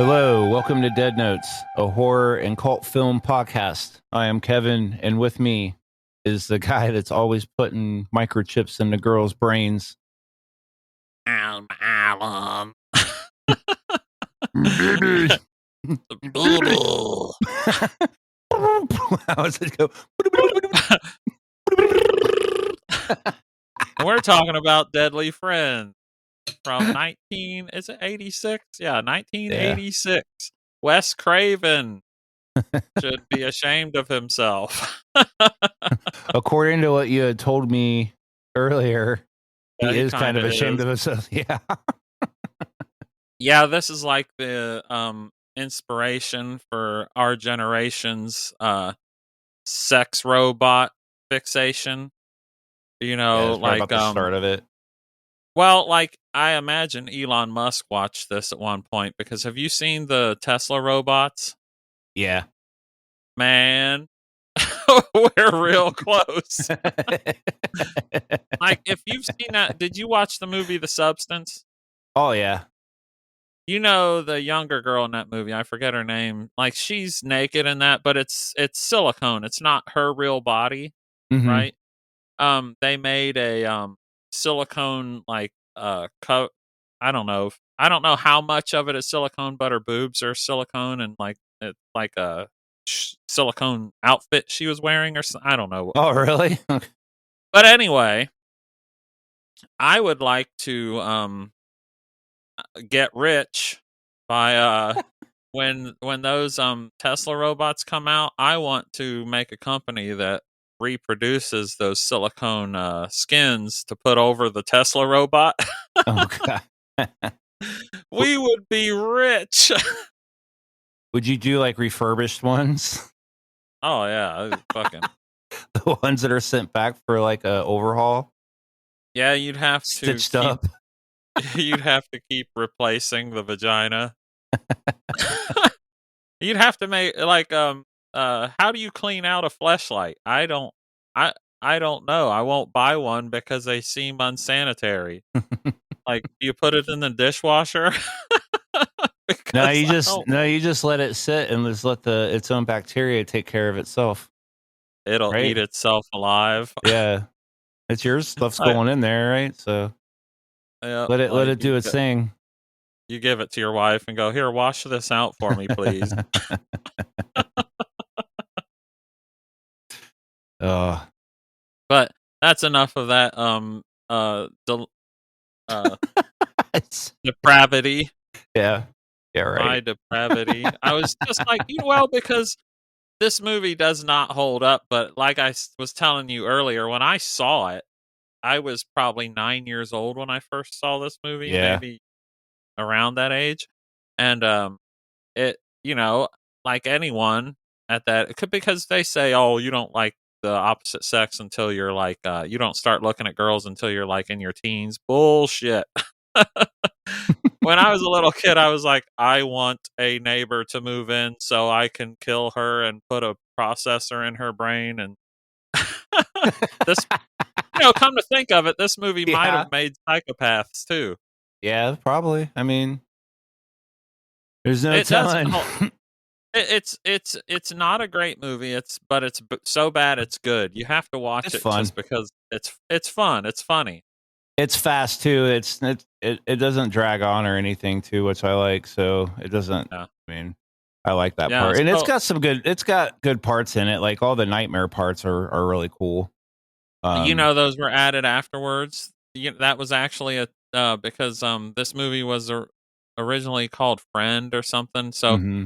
Hello, welcome to Deadnotes, a horror and cult film podcast. I am Kevin, and with me is the guy that's always putting microchips in the girls' brains. Alan. Baby. Boo-boo. How does it go? We're talking about Deadly Friend from 86? Yeah, 1986. Wes Craven should be ashamed of himself. According to what you had told me earlier, Yeah, he he is kind of kinda ashamed is. of himself. Yeah. Yeah, this is like the inspiration for our generation's sex robot fixation. You Yeah, know, it's probably like about the start of it. well, like, I imagine Elon Musk watched this at one point because have you seen the Tesla robots? Yeah. Man, we're real close. Like, if you've seen that did you watch the movie The Substance? Oh, yeah. You know the younger girl in that movie, I forget her name. Like, she's naked in that, but it's silicone, it's not her real body, Mm-hmm. right? They made a, silicone, like, I don't know how much of it is silicone, but her boobs are silicone and, like, it's like a silicone outfit she was wearing or I don't know. Oh, really? But anyway, I would like to, get rich by, when those, Tesla robots come out, I want to make a company that reproduces those silicone, skins to put over the Tesla robot. Oh, God. We would be rich. Would you do like refurbished ones? Oh, yeah, fucking The ones that are sent back for like a overhaul, yeah, you'd have to stitched keep up. you'd have to keep replacing the vagina. You'd have to make like, how do you clean out a fleshlight? I I don't know. I won't buy one because they seem unsanitary. Like, do you put it in the dishwasher? No, Because I don't you just let it sit and just let the its own bacteria take care of itself, it'll right? eat itself alive. Yeah, it's yours. Stuff's Like, going in there, right? So yeah, let like it do its thing. you give it to your wife and go, "Here, wash this out for me, please." Oh, But that's enough of that, uh, it's, depravity, yeah, yeah, my right. depravity. I was just like, well, because this movie does not hold up, but like was telling you earlier, when I saw it, I was probably 9 years old when I first saw this movie, Yeah, maybe around that age, and, it like anyone at that it could because they say, "Oh, you don't like the opposite sex until you're like, you don't start looking at girls until you're, like, in your teens." Bullshit. When I was a little kid, I was like, "I want a neighbor to move in so I can kill her and put a processor in her brain," and this come to think of it, this movie might yeah, have made psychopaths too. yeah. Probably. I mean, there's no It doesn't telling. hold it's not a great movie, but it's so bad it's good. You have to watch It's it fun. just because it's fun, it's funny. It's fast too. It doesn't drag on or anything too, which I like. So it doesn't. Yeah. I mean, I like that Yeah, part, and it's so got some good. It's got good parts in it. Like all the nightmare parts are really cool. those were added afterwards. That was actually a because, this movie was originally called Friend or something, so, hmm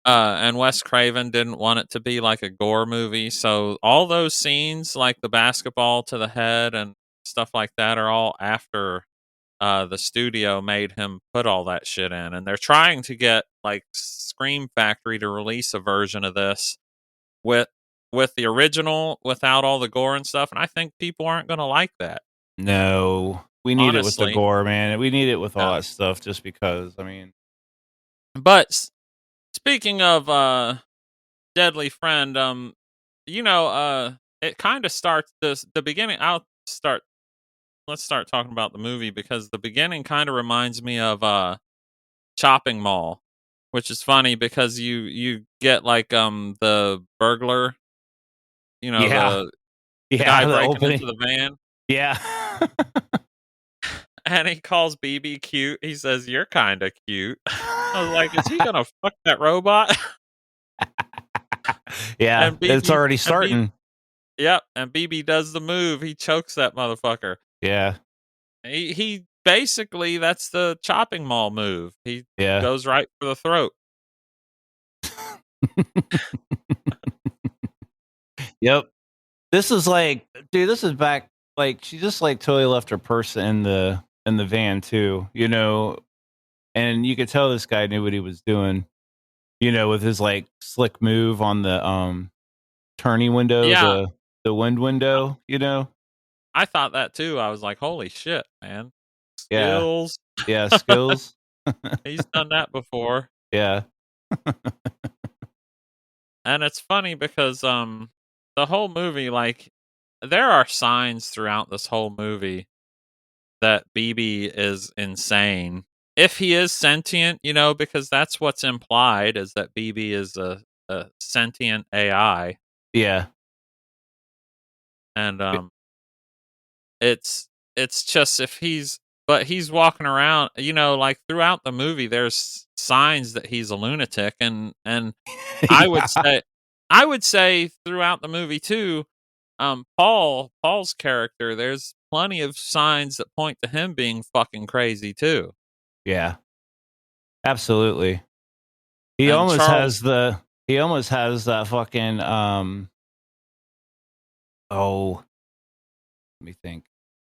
and Wes Craven didn't want it to be like a gore movie, so all those scenes, like the basketball to the head and stuff like that are all after the studio made him put all that shit in, and they're trying to get like Scream Factory to release a version of this with the original without all the gore and stuff, and I think people aren't going to like that. No, we need it with the Honestly, gore, man. We need it with all yeah. that stuff, just because. I mean, But speaking of Deadly Friend, it kind of starts the beginning. I'll start. Let's start talking about the movie because the beginning kind of reminds me of Chopping Mall. which is funny because you get like the burglar, Yeah. the guy Yeah. The breaking opening. into the van, Yeah. and he calls BB cute. He says, "You're kind of cute." I was like, "Is he gonna fuck that robot?" Yeah. And It's BB already and B starting. Yep, and BB does the move. He chokes that motherfucker. Yeah. He basically, that's the chopping mall move. He Yeah. goes right for the throat. Yep. This is like, dude, this is back, like, she just like totally left her purse in the van too, and you could tell this guy knew what he was doing, with his like slick move on the turning window, Yeah, the wind window. I thought that too. I was like, "Holy shit, man. Yeah. Skills." Yeah, skills. He's done that before. Yeah. And it's funny because the whole movie, like, there are signs throughout this whole movie that BB is insane. If he is sentient, because that's what's implied, is that BB is a sentient AI. Yeah. And it's just, if he's but he's walking around, like throughout the movie there's signs that he's a lunatic, and I would Yeah. say I would say throughout the movie too, Paul's character, there's plenty of signs that point to him being fucking crazy too. Yeah. Absolutely. He And almost Charles, has that fucking oh, let me think.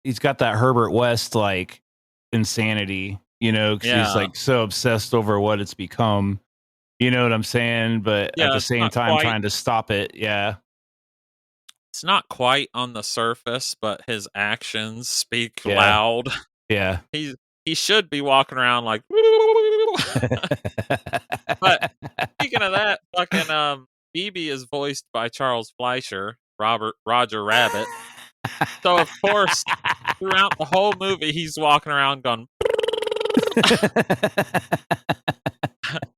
He's got that Herbert West like insanity, because he's yeah. like so obsessed over what it's become. You know what I'm saying? But at Yeah, the same time, trying to stop it. Yeah. it's not quite on the surface, but his actions speak Yeah. loud. Yeah. He's he should be walking around like But speaking of that, fucking BB is voiced by Charles Fleischer, Roger Rabbit. So of course, throughout the whole movie he's walking around going,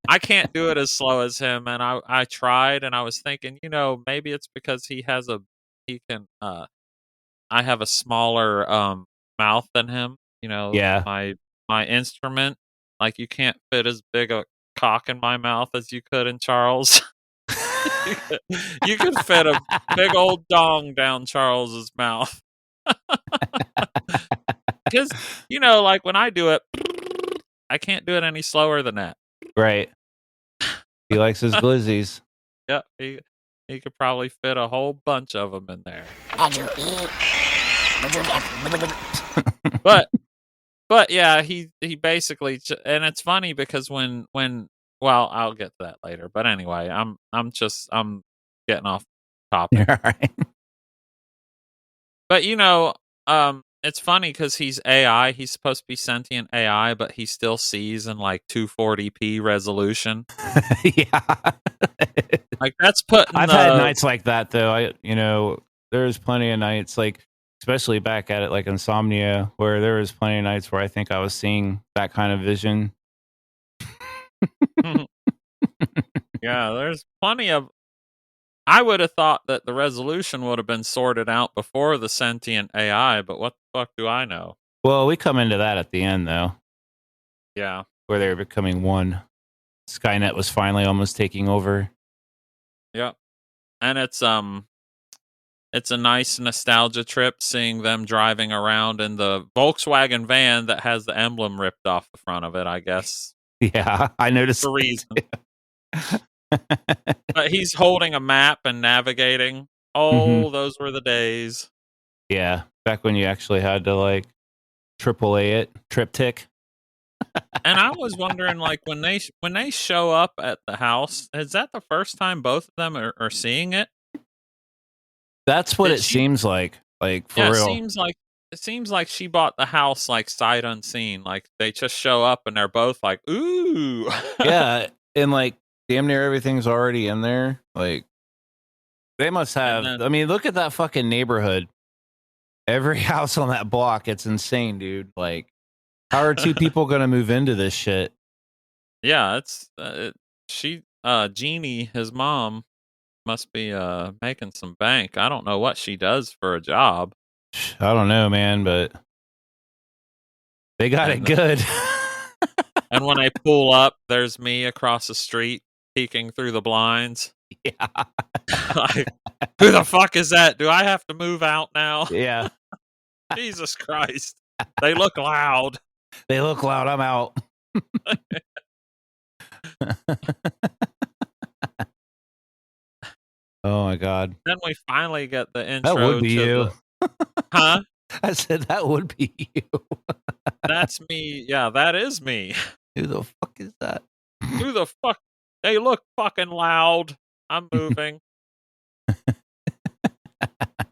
I can't do it as slow as him, and I tried, and I was thinking, maybe it's because he can I have a smaller mouth than him. Yeah. My instrument, like, you can't fit as big a cock in my mouth as you could in Charles. you could, you could fit a big old dong down Charles's mouth. Because like when I do it, I can't do it any slower than that. Right. He likes his glizzies. Yep, he could probably fit a whole bunch of them in there. But yeah, he basically, and it's funny because well, I'll get to that later. But anyway, I'm getting off topic. All right. But it's funny because he's AI. He's supposed to be sentient AI, but he still sees in like 240p resolution. Yeah. Like, that's putting I've had the nights like that though. There's plenty of nights like, especially back at it like Insomnia, where there was plenty of nights where I think I was seeing that kind of vision. yeah. There's plenty of. I would have thought that the resolution would have been sorted out before the sentient AI, but what the fuck do I know? Well, we come into that at the end though, Yeah. where they were becoming one. Skynet was finally almost taking over. Yep. And it's a nice nostalgia trip seeing them driving around in the Volkswagen van that has the emblem ripped off the front of it, I guess. Yeah, I noticed. For reason. But he's holding a map and navigating. Hmm. Oh, those were the days. Yeah, back when you actually had to like AAA it, triptych. And I was wondering, like, when they show up at the house, is that the first time both of them are seeing it? That's what Did it she? seems like Yeah, for real. it seems like she bought the house like sight unseen. Like, they just show up and they're both like, "Ooh." Yeah, and like damn near everything's already in there. Like they must And have. then I mean, look at that fucking neighborhood. Every house on that block, it's insane, dude. Like, how are two people gonna move into this shit? yeah, Jeannie, his mom, must be making some bank. I don't know what she does for a job. I don't know, man, but they got it And good. and when I pull up, there's me across the street peeking through the blinds. Yeah. Like, who the fuck is that? Do I have to move out now? Yeah. Jesus Christ. They look loud. They look loud. I'm out. Oh my God. Then we finally get the That would intro be to you. the Huh? I said that would be you. That's me. Yeah, that is me. Who the fuck is that? Who the fuck? They look fucking loud. I'm moving.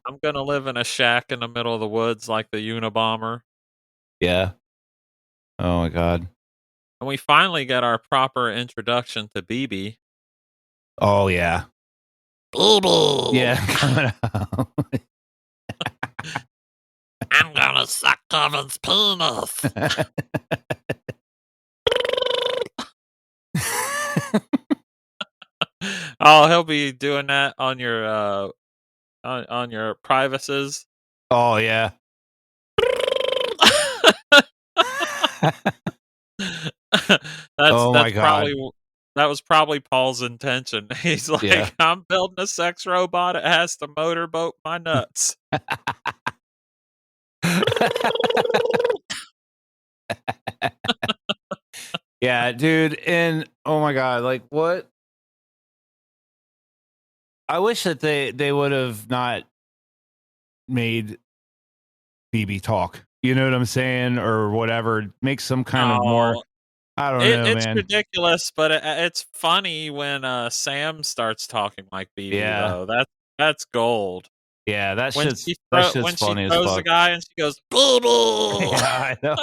I'm gonna live in a shack in the middle of the woods like the Unabomber. Yeah. Oh my God. And we finally get our proper introduction to BB. Oh yeah. BB! Yeah. Coming out. I'm gonna suck Kevin's penis. Oh, he'll be doing that on your on your privacies. Oh yeah. Oh my That's God. that was probably Paul's intention. He's Yeah. like, I'm building a sex robot. It has to motorboat my nuts. Yeah, dude. And oh my God, like what? I wish that they would have not made BB talk. You know what I'm saying, or whatever. Make some kind of more. No, I don't know, it's man. ridiculous, but it's funny when Sam starts talking like BB Yeah, though. That's gold. yeah. When That shit's when she funny as throws the fuck. guy and she goes, BB! Yeah, I know.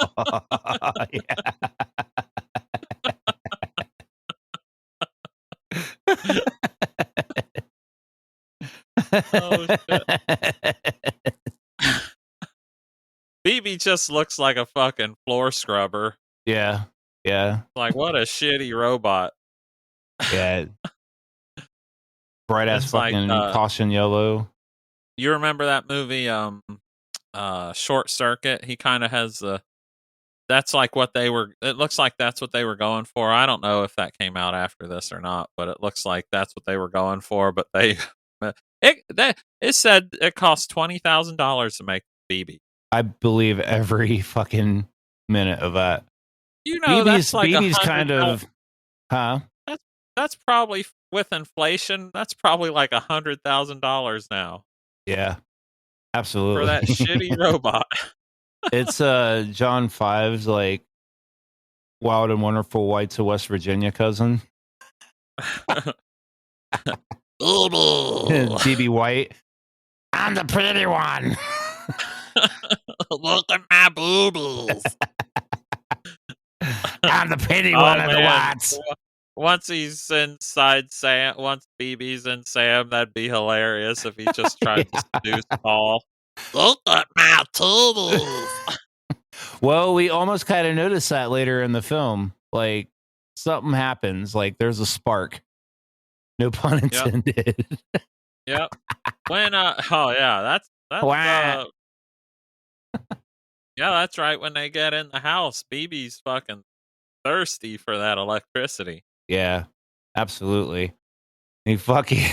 Oh shit. BB just looks like a fucking floor scrubber. Yeah, yeah, Like, what a shitty robot. yeah. Bright ass It's like, fucking caution yellow. you remember that movie, Short Circuit? He kinda has the that's like what they were it looks like that's what they were going for. I don't know if that came out after this or not, but it looks like that's what they were going for, but they it said it cost $20,000 to make BB. I believe every fucking minute of that. You know, that's like BB's 100 kind of, huh? that's that's probably with inflation, that's probably like $100,000 now Yeah, for that absolutely. shitty robot. It's John Five's like Wild and Wonderful Whites of West Virginia cousin. BB. BB White. I'm the pretty one. Look at my boobies. I'm the pretty Oh one of the man, Whites. once he's inside Sam, once BB's in Sam, that'd be hilarious if he just tried to seduce Paul. Look at my titties. Well, we almost kind of noticed that later in the film. Like something happens. Like there's a spark. No pun Yep, intended. yep. When oh yeah, that's Wah. yeah, that's right. When they get in the house, BB's fucking thirsty for that electricity. Yeah, absolutely. He fucking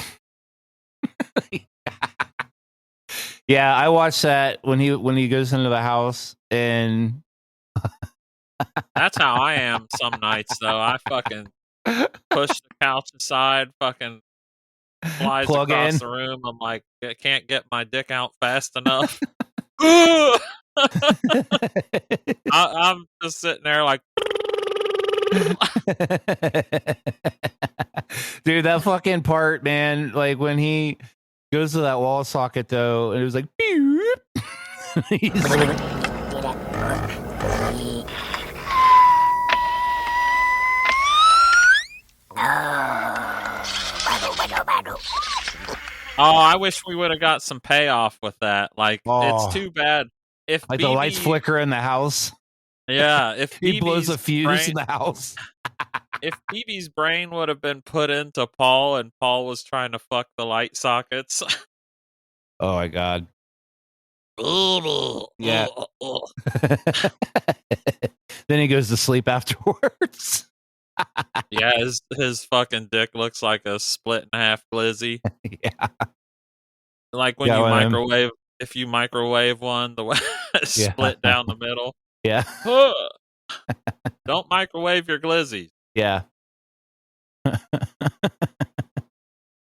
yeah. I watched that when he goes into the house and That's how I am some nights though. I fucking push the couch aside, fucking flies plug across in. the room. I'm like, I can't get my dick out fast enough. I'm just sitting there like, Dude, that fucking part, man. Like when he goes to that wall socket though, and it was like, he's like, oh, I wish we would have got some payoff with that. Like, it's oh, too bad if like the lights BB, flicker in the house. yeah, if He blows a BB's fuse brain, in the house. if Phoebe's brain would have been put into Paul and Paul was trying to fuck the light sockets. Oh my god. Yeah. Then he goes to sleep afterwards. Yeah, his fucking dick looks like a split in half glizzy. Yeah. Like when Yeah, you one of them. microwave if you microwave one, the way it's Yeah. split down the middle. Yeah. Ugh. Don't microwave your glizzy. Yeah.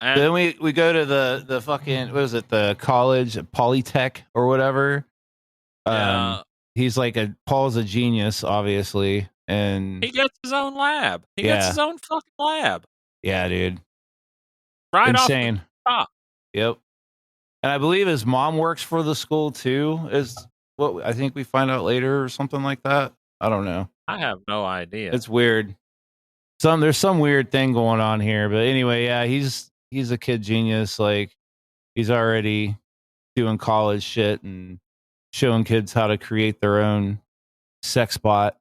And Then we go to the fucking, what is it, the college, Polytech or whatever. yeah, He's like Paul's a genius, obviously, and he gets his own lab. He gets yeah, his own fucking lab yeah, dude, right off the insane. top. Yep. And I believe his mom works for the school too. Is what I think we find out later or something like that. I don't know. I have no idea. It's weird. There's some weird thing going on here, but anyway, yeah, he's a kid genius. Like he's already doing college shit and showing kids how to create their own sex bot.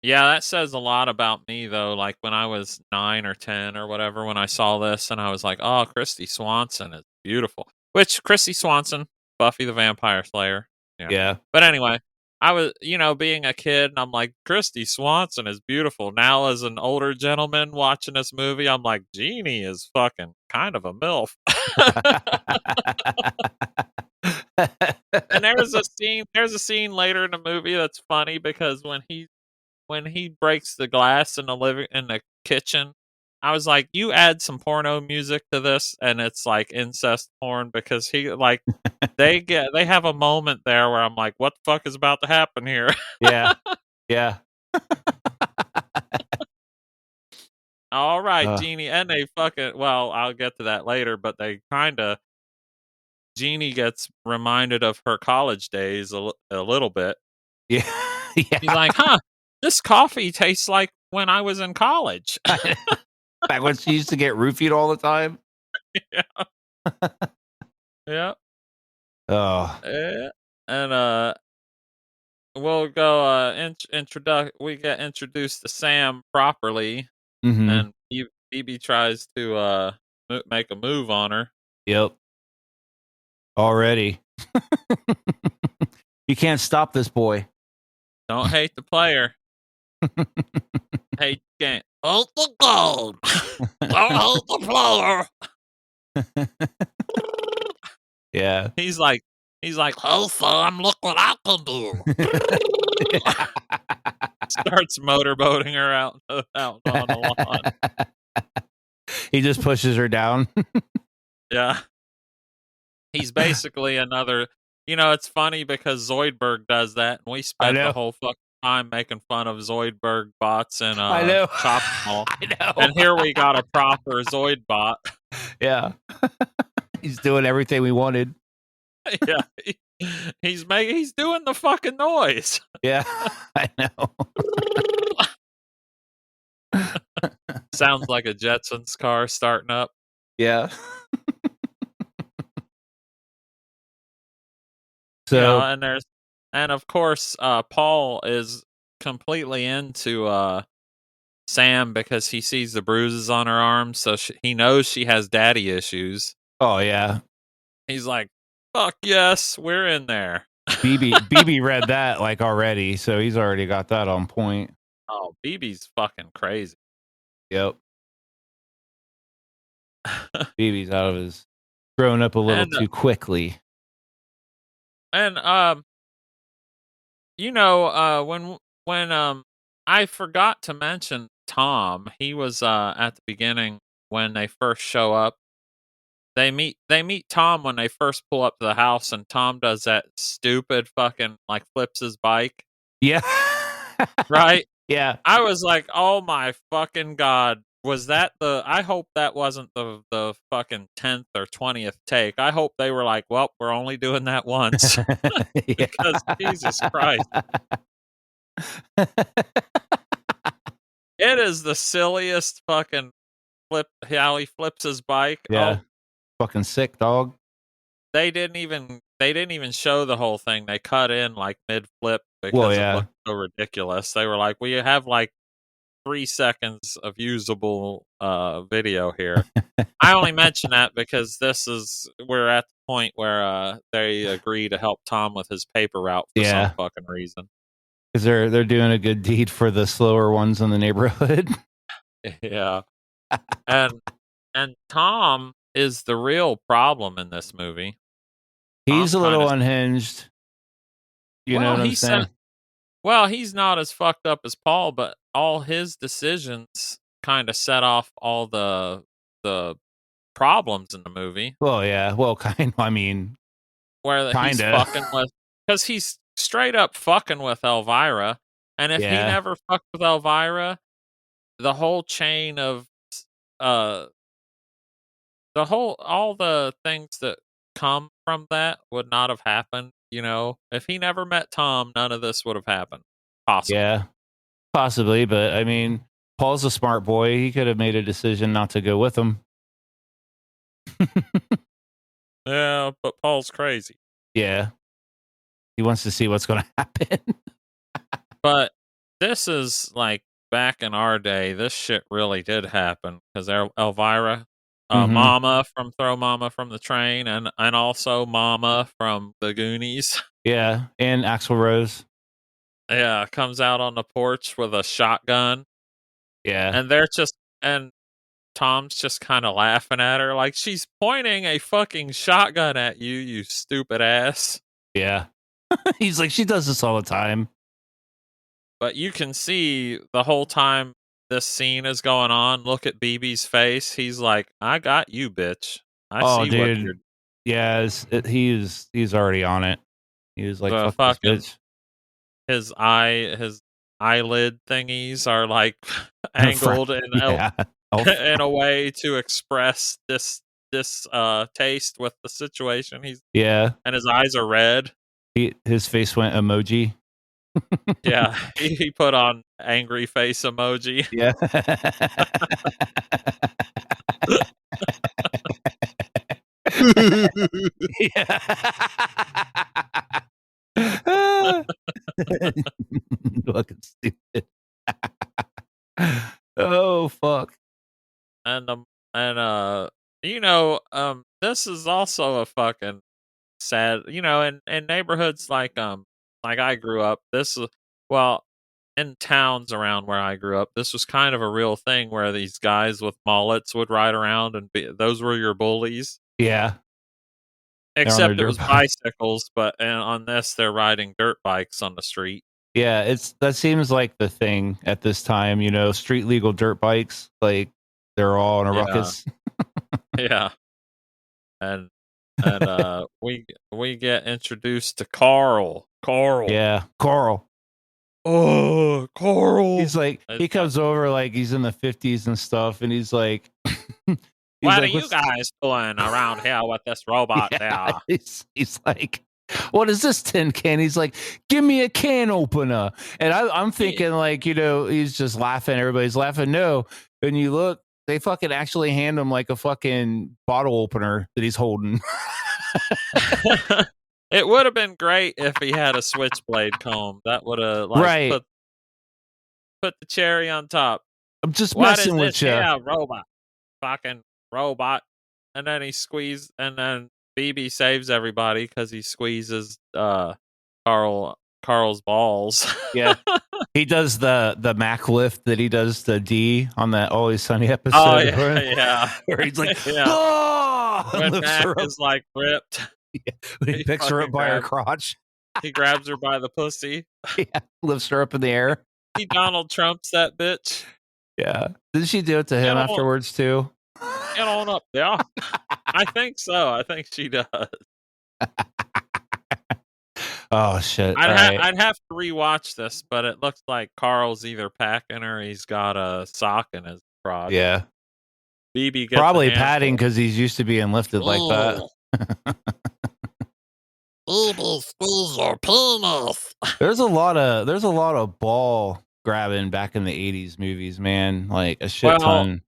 Yeah, that says a lot about me though. Like when I was 9 or 10 or whatever, when I saw this and I was like, "Oh, Christy Swanson is beautiful." Which Christy Swanson, Buffy the Vampire Slayer. Yeah. Yeah. But anyway, I was, being a kid and I'm like, "Christy Swanson is beautiful." Now as an older gentleman watching this movie, I'm like, "Jeannie is fucking kind of a MILF." And there's a scene later in the movie that's funny because when he breaks the glass in the kitchen, I was like, "You add some porno music to this, and it's like incest porn." Because they have a moment there where I'm like, "What the fuck is about to happen here?" Yeah. Yeah. All right, Uh, Jeannie, and they fucking I'll get to that later, but they kind of Jeannie gets reminded of her college days a little bit. yeah. He's Yeah. like, "Huh, this coffee tastes like when I was in college." Back when she used to get roofied all the time. Yeah, yeah, Oh. yeah. And we'll go, we get introduced to Sam properly, Mm-hmm. and Phoebe tries to, make a move on her. Yep. Already. You can't stop this boy. Don't hate the player, hate the game. Hold the gold! Don't hate the player! Yeah. He's like, "Hey, Sam, look what I can do!" Starts motorboating her out on the lawn. He just pushes her down. Yeah. He's basically another it's funny because Zoidberg does that, and we I spent the know. whole fucking time making fun of Zoidberg bots and, I know. Chopping Mall, I know. and here we got a proper Zoid bot. Yeah. He's doing everything we wanted. Yeah, he's doing the fucking noise. Yeah. I know. Sounds like a Jetsons car starting up. Yeah. You know, So, and of course, Paul is completely into, Sam because he sees the bruises on her arms, so he knows she has daddy issues. oh yeah. He's like, "Fuck yes, we're in there." BB read that like already, so he's already got that on point. Oh, BB's fucking crazy. Yep. BB's out of his growing up a little and too quickly. and when I forgot to mention Tom, he was at the beginning when they first show up. They meet Tom when they first pull up to the house, and Tom does that stupid fucking like flips his bike, Yeah. right? Yeah. I was like, "Oh my fucking god, was that the I hope that wasn't the fucking 10th or 20th take. I hope they were like, "Well, we're only doing that once." Yeah. Because Jesus Christ. It is the silliest fucking flip how he flips his bike. Yeah. Oh, Fucking sick dog. they didn't even show the whole thing. They cut in like mid flip Well, because it yeah. looked so ridiculous. They were like, "We have like 3 seconds of usable video here. I only mention that because we're at the point where they agree to help Tom with his paper route for some Yeah, fucking reason. because they're doing a good deed for the slower ones in the neighborhood. Yeah. And Tom is the real problem in this movie. He's Tom a kind little of unhinged. You know well, what I'm saying? he's not as fucked up as Paul, but all his decisions kind of set off all the problems in the movie Well, yeah. Well, kind. I mean, where he's kinda. fucking with because he's straight up fucking with Elvira, and if he Yeah, never fucked with Elvira, the whole chain of uh all the things that come from that would not have happened. If he never met Tom, none of this would have happened. Possibly. yeah, possibly. But I mean, Paul's a smart boy. He could have made a decision not to go with him. Yeah, but Paul's crazy. Yeah, he wants to see what's going to happen. But this is like back in our day, this shit really did happen because Elvira, Hmm. Mama from Throw Mama from the Train, and also Mama from the Goonies. Yeah, and Axl Rose. Yeah, comes out on the porch with a shotgun, Yeah, and Tom's just kind of laughing at her like she's pointing a fucking shotgun at you, you stupid ass. yeah. He's like, she does this all the time. But you can see the whole time this scene is going on, look at BB's face. He's like, I got you, bitch. I Oh, see what you're dude. Yeah, he's already on it. He was like, the fuck this fucking bitch. his eyelid thingies are like angled Yeah. Oh, in a way to express this taste with the situation. yeah. And his eyes are red. His face went emoji. Yeah, he put on angry face emoji. Yeah. Yeah. Fucking stupid. Oh fuck. And this is also a fucking sad, in neighborhoods like I grew up. Well, in towns around where I grew up, this was kind of a real thing where these guys with mullets would ride around and those were your bullies. Yeah. They're on their Except it dirt was bike. bicycles, but on this they're riding dirt bikes on the street. Yeah, that seems like the thing at this time, street legal dirt bikes, like they're all in a Yeah, ruckus. yeah, and we get introduced to Carl. Carl. Yeah. Carl. Oh, Carl. He's like, he comes over like he's in the 50s and stuff, and he's like, he's What are like, you what's guys doing around here with this robot yeah, there? he's like, what is this tin can? He's like, give me a can opener. And I'm He- thinking like, he's just laughing. Everybody's laughing. No. And you look, they fucking actually hand him like a fucking bottle opener that he's holding. It would have been great if he had a switchblade comb. That would have Right. put the cherry on top. I'm just What is messing this with you. here robot? Fucking robot. And then and then BB saves everybody because he squeezes Carl's balls. Yeah. He does the Mac lift that he does the D on that Always Sunny Oh episode yeah, yeah. where he's like, Yeah. oh, When lifts Mac her up. is like ripped, Yeah. When he picks her up fucking by her crotch. he grabs her by the pussy. Yeah. Lifts her up in the air. He Donald Trumps that bitch. Yeah. Did she do it to Get him on, afterwards too? get on up there. I think so. I think she does. Oh shit. All right. I'd have to rewatch this, but it looks like Carl's either packing or he's got a sock in his crotch. Yeah. BB gets Probably a padding handful. because he's used to being lifted like that. BB, squeeze your penis. There's a lot of ball grabbing back in the 80s movies, man. Like a shit ton.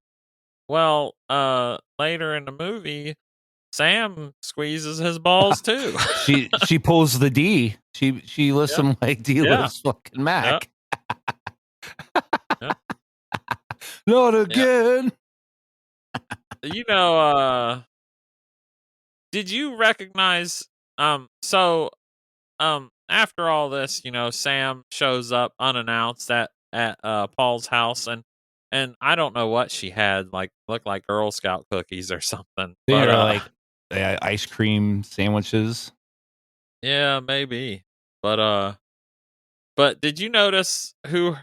Well, later in the movie, Sam squeezes his balls too. She pulls the D. She lifts Yeah. him like D Yeah. lifts fucking Mac. Yeah. Not Yeah. again. You know, did you recognize after all this, Sam shows up unannounced at Paul's house, and I don't know what she had, like looked like Girl Scout cookies or something. They But are like ice cream sandwiches. yeah, maybe. But did you notice who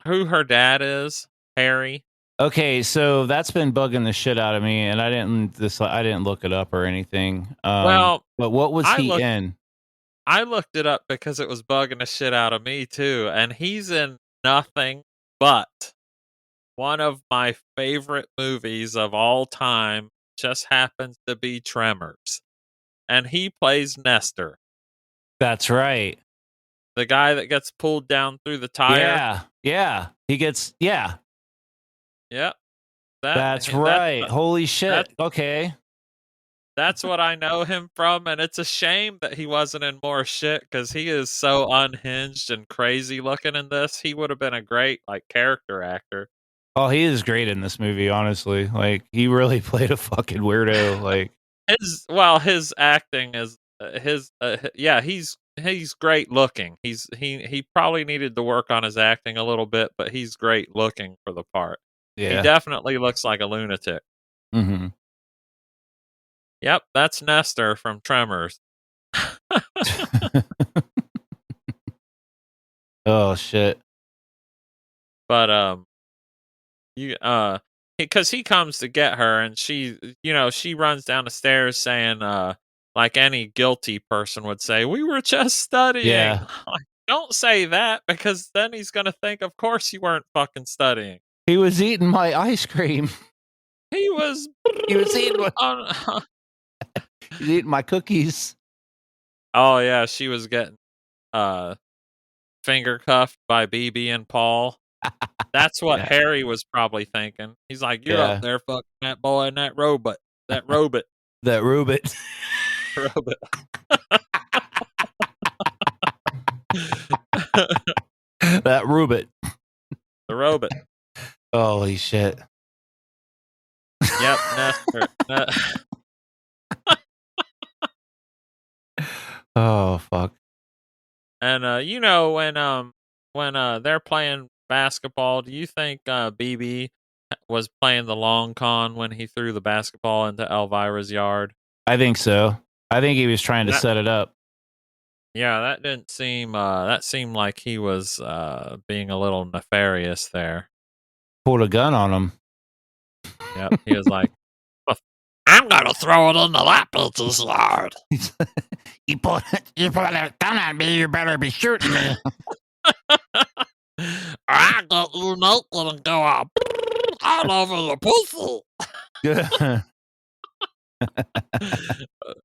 her dad is? Harry. Okay, so that's been bugging the shit out of me, and I didn't look it up or anything. Well, But what was I he looked in? I looked it up because it was bugging the shit out of me too, and he's in nothing but one of my favorite movies of all time, just happens to be Tremors, and he plays Nestor, That's right. the guy that gets pulled down through the tire. Yeah, yeah. He gets yeah. Yep, that That's right. Holy shit. that's Okay. that's what I know him from, and it's a shame that he wasn't in more shit because he is so unhinged and crazy looking in this. He would have been a great, like, character actor. Oh, he is great in this movie. Honestly, like he really played a fucking weirdo. Like His acting is yeah, he's great looking. He probably needed to work on his acting a little bit, but he's great looking for the part. He yeah. definitely looks like a lunatic. Hmm. Yep, that's Nestor from Tremors. Oh shit. But you because he comes to get her, and she runs down the stairs saying, like any guilty person would say, we were just studying. Yeah. Like, don't say that, because then he's gonna think, of course you weren't fucking studying. He was eating my ice cream. He was He was eating my, on. he was eating my cookies. Oh yeah, she was getting uh finger cuffed by BB and Paul. That's what Yeah. Harry was probably thinking. He's like, you're up Yeah. there fucking that boy and that robot. That robot. That Rubit. Robot. That Rubit. The robot. Holy shit. Yep, Nestor. Oh fuck. And when they're playing basketball, do you think BB was playing the long con when he threw the basketball into Elvira's yard? I think so. I think he was trying to That set it up. Yeah, that seemed like he was being a little nefarious there. Pulled a gun on him. Yep, he was like, "Well, I'm gonna throw it into that bitch's yard." You put a gun on me, you better be shooting me. I get you naked and go all over your pussy.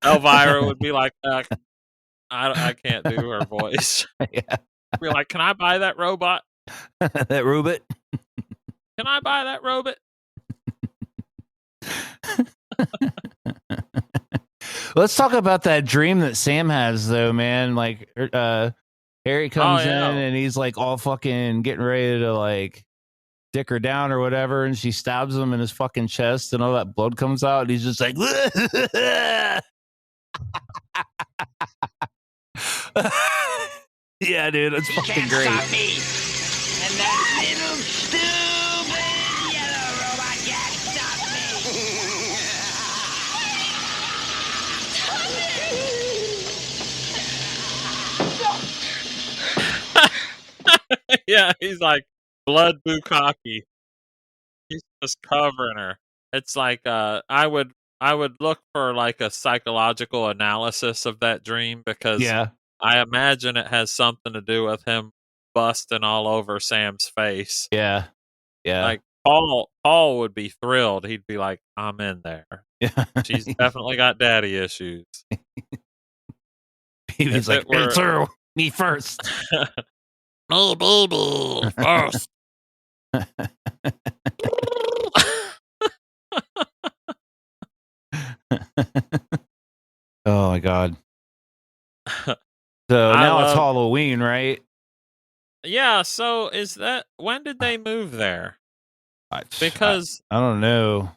Elvira would be like, I can't do her voice. Yeah. Be like, "Can I buy that robot? That Rubit. Can I buy that robot?" Let's talk about that dream that Sam has, though, man. Like, Harry Oh comes in yeah, and he's like all fucking getting ready to like dick her down or whatever, and she stabs him in his fucking chest, and all that blood comes out, and he's just like, yeah, dude, it's fucking great. Stop me! And that little stupid yellow robot can't stop yeah. He's like blood bukkake. He's just covering her. It's like I would look for like a psychological analysis of that dream, because Yeah, I imagine it has something to do with him busting all over Sam's face. yeah, yeah, Like Paul would be thrilled. He'd be like, "I'm in there. yeah. She's definitely got daddy issues." He's If like, it me were too, me first. me, baby, first. Oh my god. So I now it's love. Halloween, right? Yeah. So when did they move there? Because I don't know.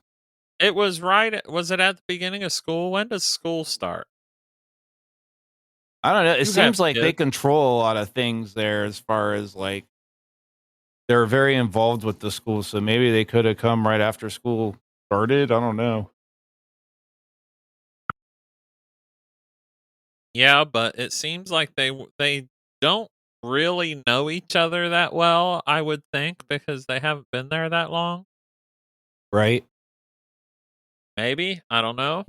it was was it at the beginning of school? When does school start? I don't know. It You have seems like they kids. control a lot of things there as far as like they're very involved with the school. So maybe they could have come right after school started. I don't know. Yeah, but it seems like they don't really know each other that well, I would think, because they haven't been there that long. Right? Maybe, I don't know.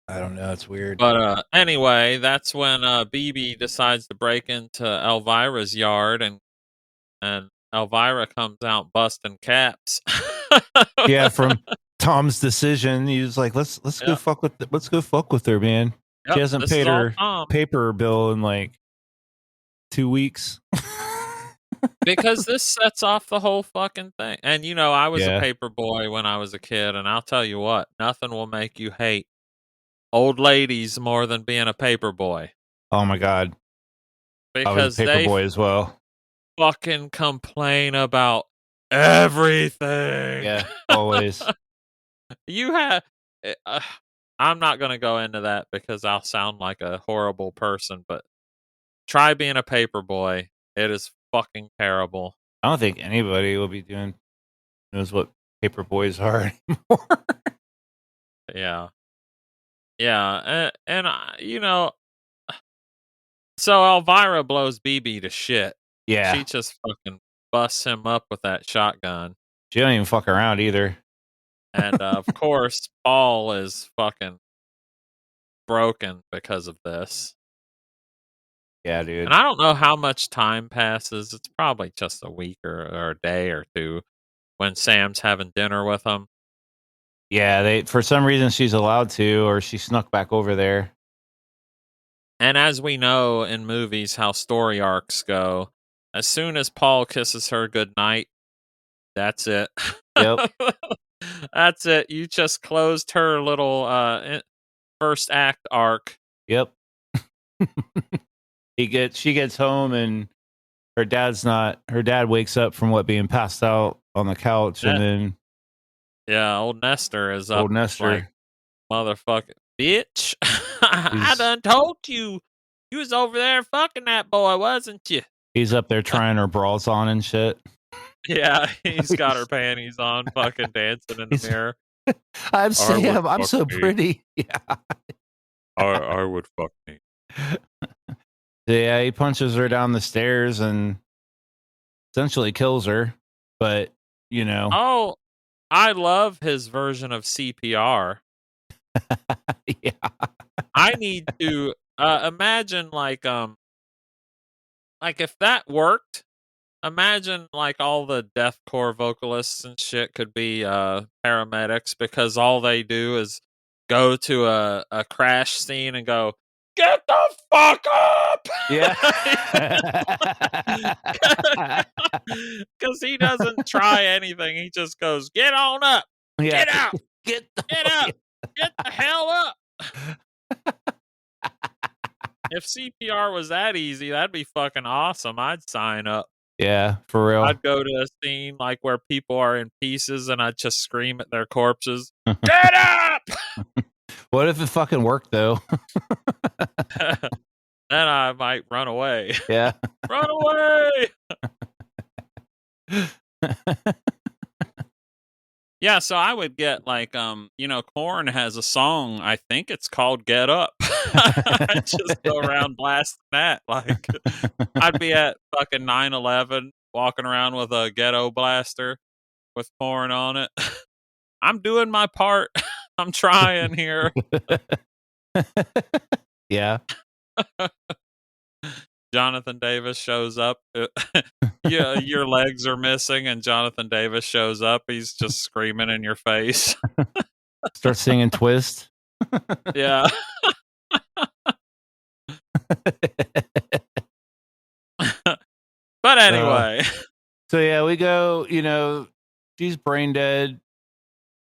I don't know. It's weird. But anyway, that's when BB decides to break into Elvira's yard, and Elvira comes out busting caps. Yeah, from Tom's decision, he was like, "Let's go Yep, fuck with let's go fuck with her, man. She yep, hasn't this is paid all her Tom. paper bill in like 2 weeks." Because this sets off the whole fucking thing. And I was a Yeah. paper boy when I was a kid, and I'll tell you what, nothing will make you hate old ladies more than being a paper boy. Oh my god, I was a Because paper they boy as well. fucking complain about everything. Yeah, always. You have eh, uh, I'm not gonna go into that because I'll sound like a horrible person, but try being a paper boy. It is fucking terrible. I don't think anybody will be doing knows what paper boys are anymore. Yeah. Yeah, so Elvira blows BB to shit. Yeah, She just fucking busts him up with that shotgun. she don't even fuck around either. And of course, Paul is fucking broken because of this. Yeah, And dude. I don't know how much time passes. It's probably just a week or a day or two when Sam's having dinner with him. Yeah, they for some reason she's allowed to, or she snuck back over there. And as we know in movies how story arcs go, as soon as Paul kisses her goodnight, that's it. Yep, That's it. You just closed her little first act arc. yep. She gets home and her dad's not. Her dad wakes up from what being passed out on the couch, and That then Yeah, old Nestor is up old like Nestor, motherfucking bitch. I he's done told you. You was over there fucking that boy, wasn't you? he's up there trying her bras on and shit. Yeah, he's got her he's, panties on, fucking dancing in the he's mirror. I'm I would Sam. I'm fuck so me. pretty. Yeah. I would fuck me. Yeah, he punches her down the stairs and essentially kills her. But, you know, Oh, I love his version of CPR. yeah. I need to imagine like if that worked, imagine like all the deathcore vocalists and shit could be paramedics because all they do is go to a crash scene and go, "Get the fuck up!" Yeah. Because he doesn't try anything. He just goes, "Get on up, Yeah. get out, Get the get up, get the hell up." If CPR was that easy, that'd be fucking awesome. I'd sign up. Yeah, for real. I'd go to a scene like where people are in pieces and I'd just scream at their corpses, "Get up!" What if it fucking worked though? Then I might run away. Yeah. Run away! Yeah, so I would get like, Korn has a song, I think it's called Get Up. I just go around blasting that. Like, I'd be at fucking 9/11 walking around with a ghetto blaster with Korn on it. I'm doing my part. I'm trying here. Yeah. Jonathan Davis shows up. Yeah, your legs are missing, and Jonathan Davis shows up. He's just screaming in your face. Start singing Twist. Yeah. But Uh, anyway, so yeah, we go, she's brain dead,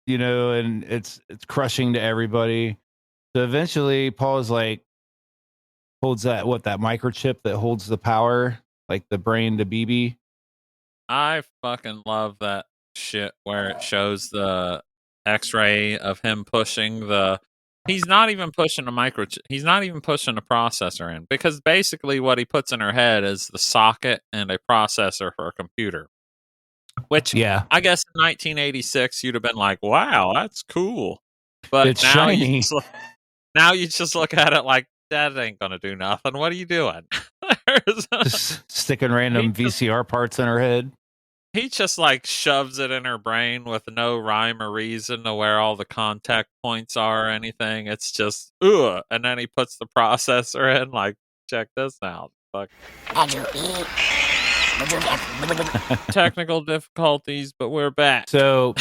and it's crushing to everybody. So eventually Paul's like holds that microchip that holds the power, like the brain to BB. I fucking love that shit where it shows the X-ray of him pushing the. He's not even pushing a microchip. He's not even pushing a processor in, because basically what he puts in her head is the socket and a processor for a computer. Which Yeah. I guess in 1986 you'd have been like, "Wow, that's cool," but It's now shiny. now you just look at it like, that ain't gonna do nothing. What are you doing? Just sticking random VCR parts in her head. He just like shoves it in her brain with no rhyme or reason to where all the contact points are or anything. It's just ugh, and then he puts the processor in. Like, check this out. Fuck. Technical difficulties, but we're back. So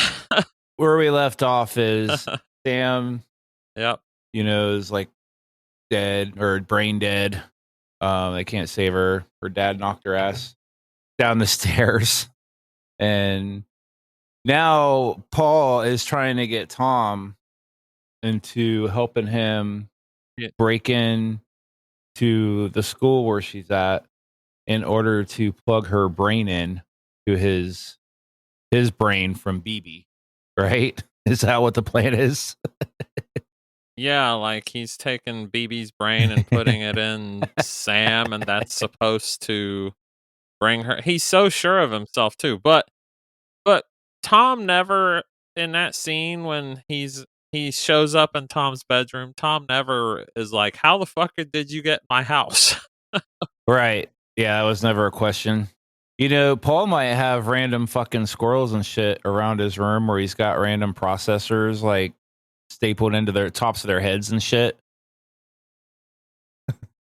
where we left off is Sam. Yep. Is like dead or brain dead. They can't save her. Her dad knocked her ass down the stairs. And now Paul is trying to get Tom into helping him break in to the school where she's at in order to plug her brain in to his brain from BB, right? Is that what the plan is? Yeah, like he's taking BB's brain and putting it in Sam, and that's supposed to bring her. He's so sure of himself too, but Tom never, in that scene when he shows up in Tom's bedroom, Tom never is like, "How the fuck did you get my house?" Right. Yeah, that was never a question. Paul might have random fucking squirrels and shit around his room where he's got random processors like stapled into their tops of their heads and shit.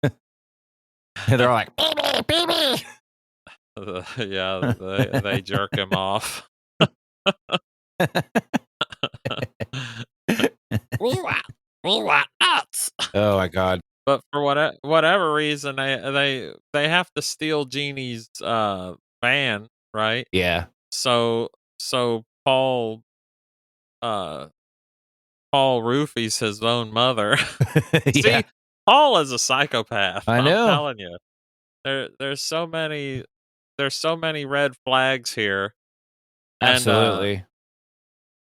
And they're like, "Baby, baby." Yeah, they jerk him off. We want nuts. Oh my god! But for whatever reason, they have to steal Jeannie's van, right? Yeah. So Paul roofies his own mother. Yeah. See, Paul is a psychopath. I know. I'm telling you, there's so many red flags here. Absolutely. And,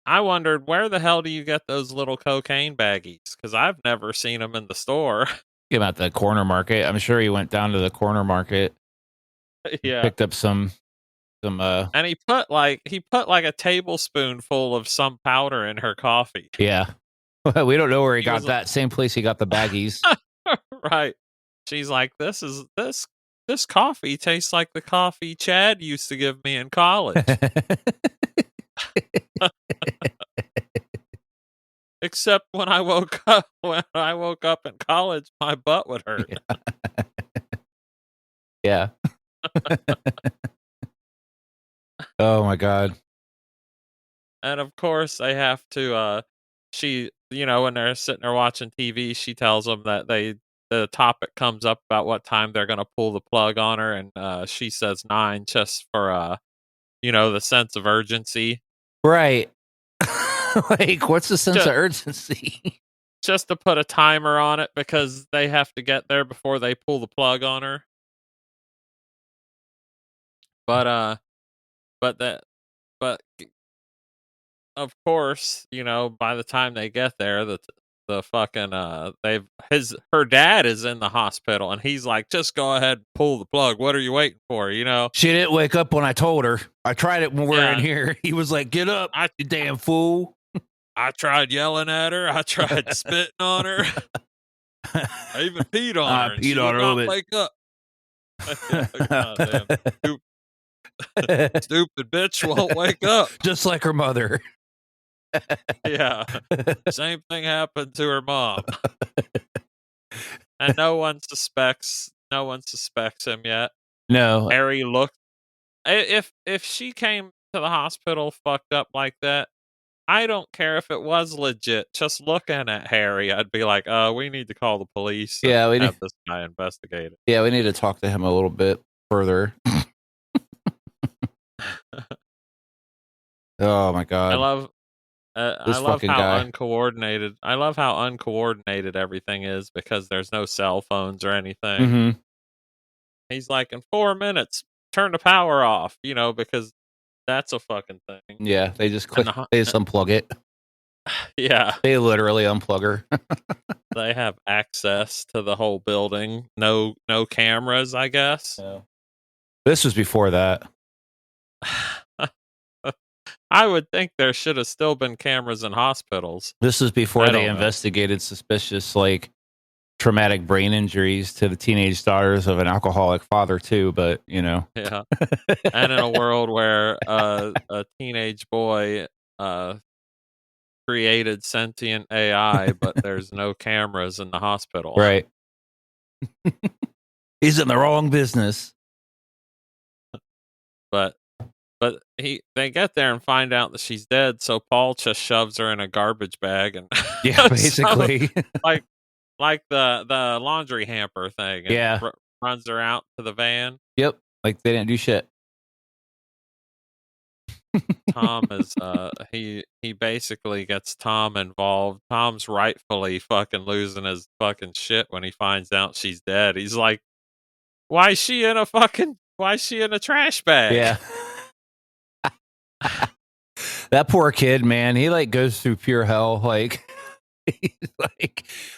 I wondered, where the hell do you get those little cocaine baggies? Because I've never seen them in the store. Came out the corner market. I'm sure he went down to the corner market. Yeah. Picked up some. And he put like a tablespoonful of some powder in her coffee. Yeah. We don't know where he got that. Same place he got the baggies. Right. She's like, this coffee tastes like the coffee Chad used to give me in college. Except when I woke up in college, my butt would hurt. Yeah. Oh my god. And of course they have to she, when they're sitting there watching TV, she tells them that the topic comes up about what time they're going to pull the plug on her, and she says 9 just for the sense of urgency. Right. Like, what's the sense of urgency? Just to put a timer on it because they have to get there before they pull the plug on her. But of course, by the time they get there, the fucking her dad is in the hospital, and he's like, just go ahead and pull the plug. What are you waiting for? She didn't wake up when I told her. I tried it when we were in here. He was like, get up, you damn fool. I tried yelling at her. I tried spitting on her. I even peed on her. And she would not wake up. Stupid bitch won't wake up. Just like her mother. Yeah. Same thing happened to her mom. And no one suspects him yet. No. Harry looked. If she came to the hospital fucked up like that, I don't care if it was legit. Just looking at Harry, I'd be like, we need to call the police. Yeah, we have this guy investigated. Yeah, we need to talk to him a little bit further. Oh my god! I love how uncoordinated. I love how uncoordinated everything is because there's no cell phones or anything. Mm-hmm. He's like, in 4 minutes, turn the power off. Because That's a fucking thing. Yeah, they just And they just unplug it. yeah, They literally unplug her. they have access to the whole building. No cameras, I guess. No. This was before that. I would think there should have still been cameras in hospitals. This was before I they don't know. investigated suspicious traumatic brain injuries to the teenage daughters of an alcoholic father too, but Yeah. And in a world where a teenage boy created sentient AI, but there's no cameras in the hospital. Right. He's in the wrong business. But they get there and find out that she's dead, so Paul just shoves her in a garbage bag and Yeah, basically. so, like the laundry hamper thing, and Yeah. runs her out to the van. Yep. Like they didn't do shit. Tom is he basically gets Tom involved. Tom's rightfully fucking losing his fucking shit when he finds out she's dead. He's like, why is she in a trash bag? Yeah. That poor kid, man, he goes through pure hell. He's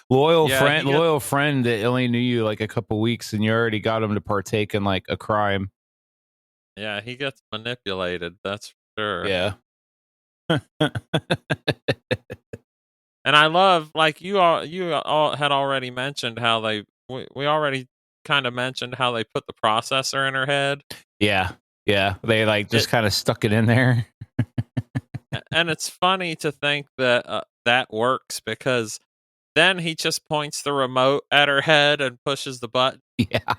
loyal friend that only knew you a couple weeks, and you already got him to partake in a crime. Yeah, he gets manipulated, that's for sure. Yeah. And I love, you all had already mentioned how we already kind of mentioned how they put the processor in her head. Yeah. Yeah. They just kind of stuck it in there. And it's funny to think that that works, because then he just points the remote at her head and pushes the button. Yeah.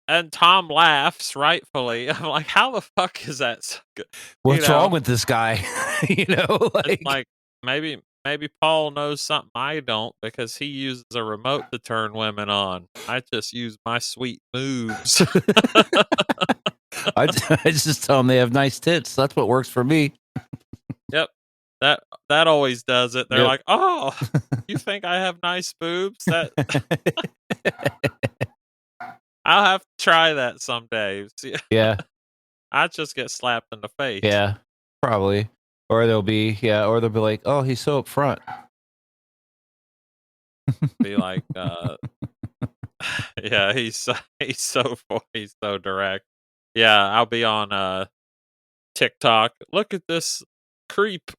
And Tom laughs, rightfully. I'm like, how the fuck is that so good? What's wrong with this guy? It's like maybe Paul knows something I don't, because he uses a remote to turn women on. I just use my sweet moves. I just tell them they have nice tits. That's what works for me. Yep. That always does it. They're Yep. like, oh, you think I have nice boobs? That I'll have to try that someday. See, Yeah. I just get slapped in the face. Yeah. Probably. Or they'll be like, oh, he's so upfront. Be like, yeah, he's so direct. Yeah, I'll be on TikTok. Look at this creep.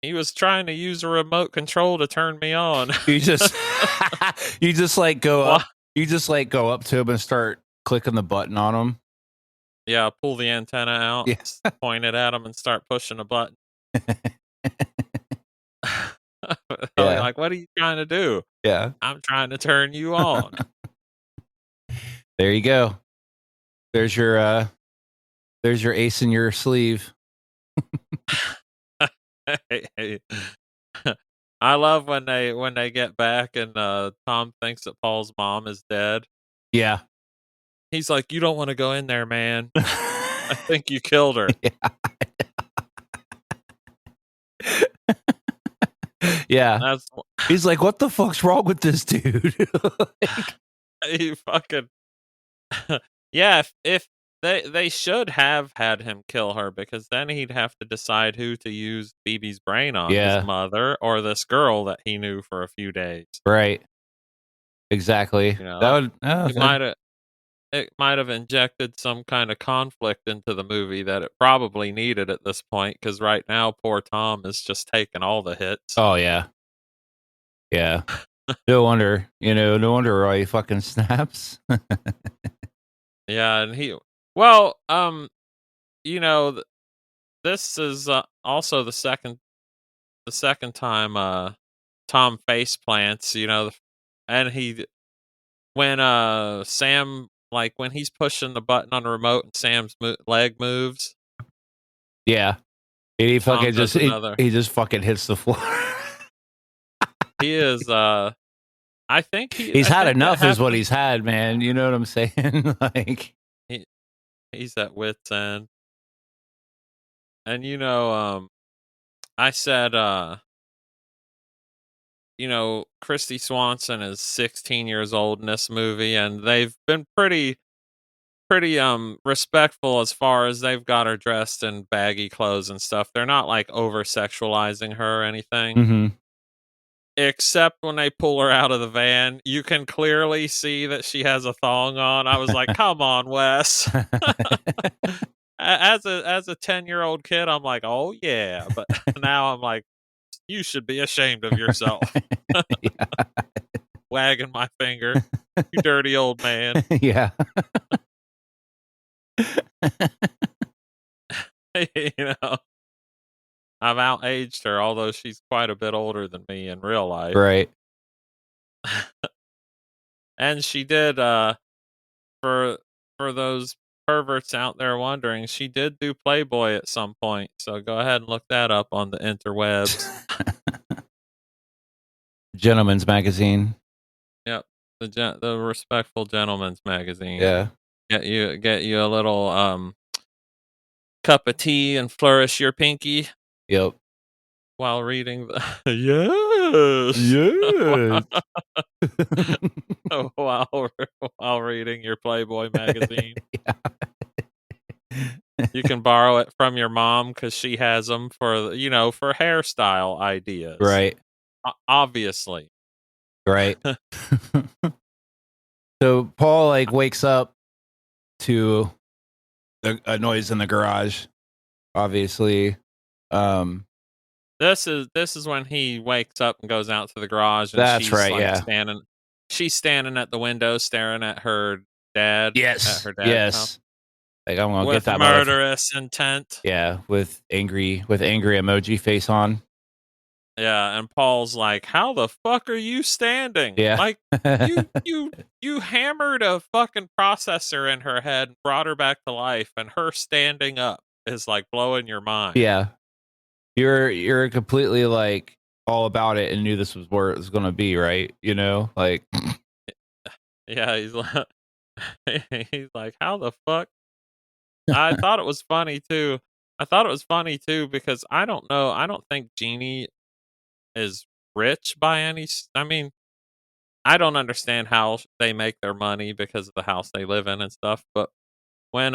He was trying to use a remote control to turn me on. You just go up. You just go up to him and start clicking the button on him. Yeah, pull the antenna out, point it at him, and start pushing a button. Yeah. Like, what are you trying to do? Yeah. I'm trying to turn you on. There you go. There's your ace in your sleeve. I love when they get back and Tom thinks that Paul's mom is dead. Yeah. He's like, you don't want to go in there, man. I think you killed her. Yeah. He's like, what the fuck's wrong with this dude? He fucking yeah. If they should have had him kill her, because then he'd have to decide who to use Phoebe's brain on, his mother or this girl that he knew for a few days. Right. Exactly. It might have injected some kind of conflict into the movie that it probably needed at this point, because right now poor Tom is just taking all the hits. Oh yeah. Yeah. No wonder why he fucking snaps. Yeah, and this is also the second time Tom face plants, and when Sam, when he's pushing the button on the remote and Sam's leg moves. Yeah. He fucking he just fucking hits the floor. He is I think he's had enough is what he's had, man. You know what I'm saying? He's at wit's end. And I said Christy Swanson is 16 years old in this movie, and they've been pretty pretty respectful as far as they've got her dressed in baggy clothes and stuff. They're not like over sexualizing her or anything. Mm-hmm. Except when they pull her out of the van, you can clearly see that she has a thong on. I was like, "Come on, Wes." As a 10-year-old kid, I'm like, "Oh yeah," but now I'm like, "You should be ashamed of yourself." Wagging my finger, "You dirty old man." Yeah. You know, I've outaged her, although she's quite a bit older than me in real life. Right. And she did, for those perverts out there wondering, she did do Playboy at some point. So go ahead and look that up on the interwebs. Gentleman's magazine. Yep, the Respectful Gentleman's magazine. Yeah. Get you a little cup of tea and flourish your pinky Yep. while reading the yes. while reading your Playboy magazine. You can borrow it from your mom because she has them for for hairstyle ideas. Right. Obviously. Right. So Paul like wakes up to a noise in the garage. Obviously. This is when he wakes up and goes out to the garage, and That's she's right, like yeah. standing. She's standing at the window, staring at her dad. Yes. At her dad's house. Yes. Like I'm gonna With get that murderous intent. Yeah, with angry emoji face on. Yeah, and Paul's like, "How the fuck are you standing? Yeah. Like you hammered a fucking processor in her head and brought her back to life, and her standing up is like blowing your mind." Yeah. You're completely like all about it and knew this was where it was gonna be, right? You know, like Yeah, he's like he's like, "How the fuck?" I thought it was funny too. I thought it was funny too because I don't know. I don't think Jeannie is rich by I mean, I don't understand how they make their money because of the house they live in and stuff. But when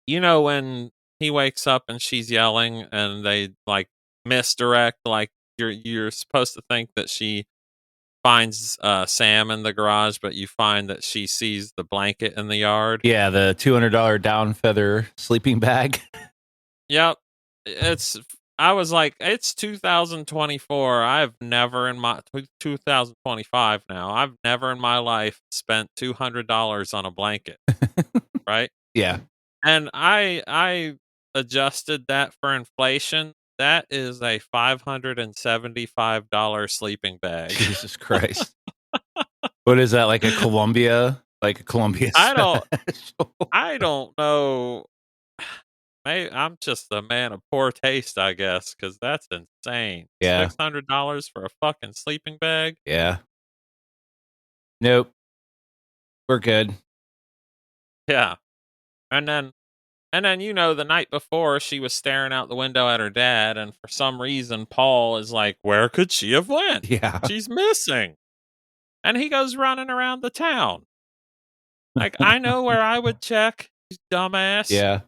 when he wakes up and she's yelling and they like misdirect, like you're supposed to think that she finds Sam in the garage, but you find that she sees the blanket in the yard. yeah, the $200 down feather sleeping bag. Yep. I was like, it's 2024. I've never in my 2025 now. I've never in my life spent $200 on a blanket, right? Yeah. And I adjusted that for inflation. That is a $575 sleeping bag. Jesus Christ. What is that, like a Columbia? Like a Columbia I special? don't know. I'm just a man of poor taste, I guess, because that's insane. Yeah. $600 for a fucking sleeping bag? Yeah. Nope. We're good. Yeah. And then the night before she was staring out the window at her dad, and for some reason Paul is like, "Where could she have went? Yeah. She's missing." And he goes running around the town. Like, I know where I would check, you dumbass. Yeah.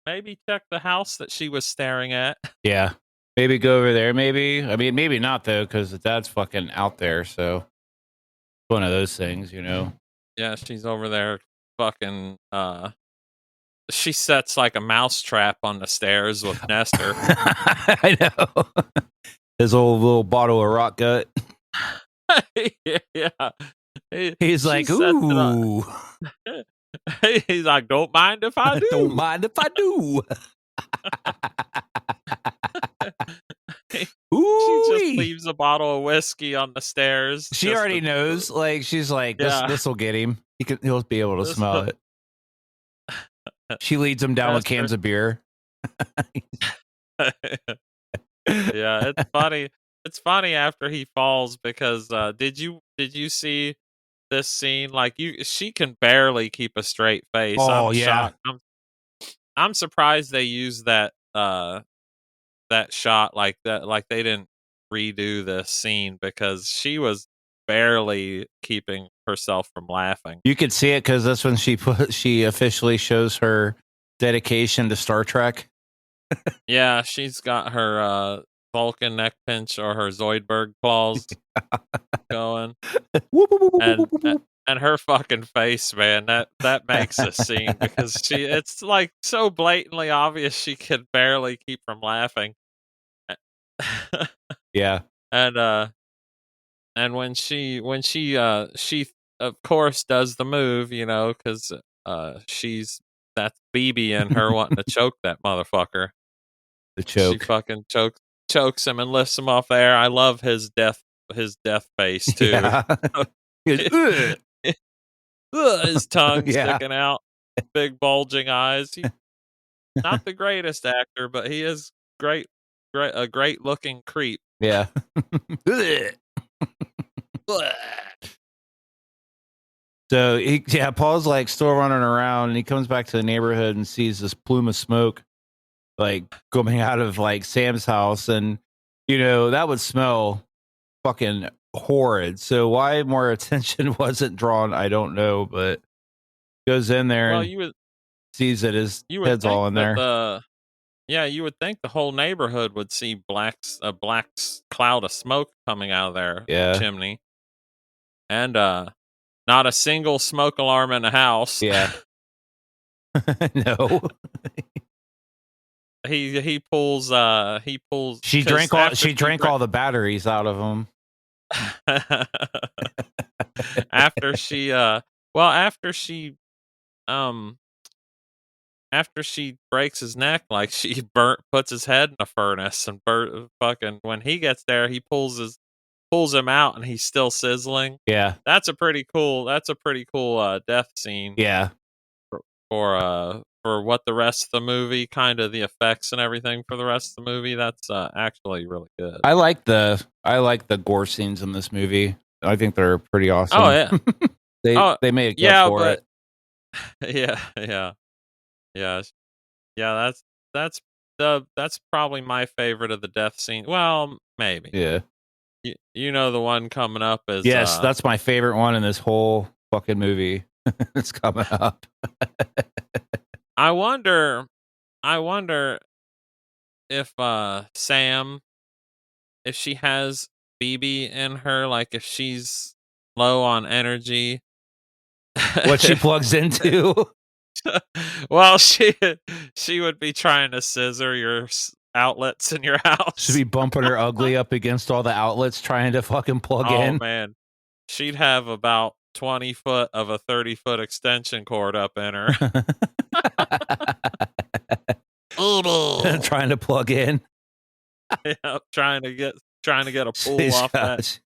Maybe check the house that she was staring at. Yeah. Maybe go over there, maybe. I mean, maybe not, though, because the dad's fucking out there, so it's one of those things, you know? Yeah, she's over there fucking, she sets, like, a mouse trap on the stairs with Nestor. I know. His old little bottle of rock gut. Yeah. He's like, ooh. He's like, "Don't mind if I do." Don't mind if I do. She just leaves a bottle of whiskey on the stairs. She already knows. Like, she's like, this will get him. He'll be able to smell it. She leads him down with cans of beer. Yeah, it's funny. It's funny after he falls because did you see this scene? Like, she can barely keep a straight face. Oh, I'm yeah. shocked. I'm surprised they used that that shot like that. Like, they didn't redo this scene because she was barely keeping herself from laughing. You could see it because that's when she officially shows her dedication to Star Trek. Yeah, she's got her Vulcan neck pinch or her Zoidberg claws going, and her fucking face, man, that makes a scene because it's like so blatantly obvious she could barely keep from laughing. Yeah. And when she of course does the move, because that's BB in her wanting to choke that motherfucker. The She choke. fucking chokes him and lifts him off there. I love his death face too. Yeah. He goes, "Ugh." His tongue Yeah. sticking out, big bulging eyes. He's not the greatest actor, but he is a great looking creep. Yeah. Ugh. So Paul's like still running around, and he comes back to the neighborhood and sees this plume of smoke like coming out of like Sam's house, and that would smell fucking horrid. So why more attention wasn't drawn, I don't know, but goes in there Well, and sees that his you would head's think all in that there. you would think the whole neighborhood would see a black cloud of smoke coming out of their Yeah. chimney, and not a single smoke alarm in the house. Yeah. No. He pulls. She drank all the batteries out of them. After she after she breaks his neck, like she puts his head in a furnace and fucking when he gets there, he pulls him out and he's still sizzling. Yeah. That's a pretty cool death scene. Yeah. For what the rest of the movie, kind of the effects and everything for the rest of the movie, that's actually really good. I like the gore scenes in this movie. I think they're pretty awesome. Oh yeah. they made it up for it. Yeah. That's probably my favorite of the death scene. Well, maybe. Yeah. The one coming up is yes, that's my favorite one in this whole fucking movie. It's coming up. I wonder if Sam, if she has BB in her, like if she's low on energy. What she plugs into? Well, she would be trying to scissor your outlets in your house. She'd be bumping her ugly up against all the outlets trying to fucking plug in. Oh man, she'd have about 20 foot of a 30-foot extension cord up in her. Trying to plug in. Yeah, trying to get a pull off that.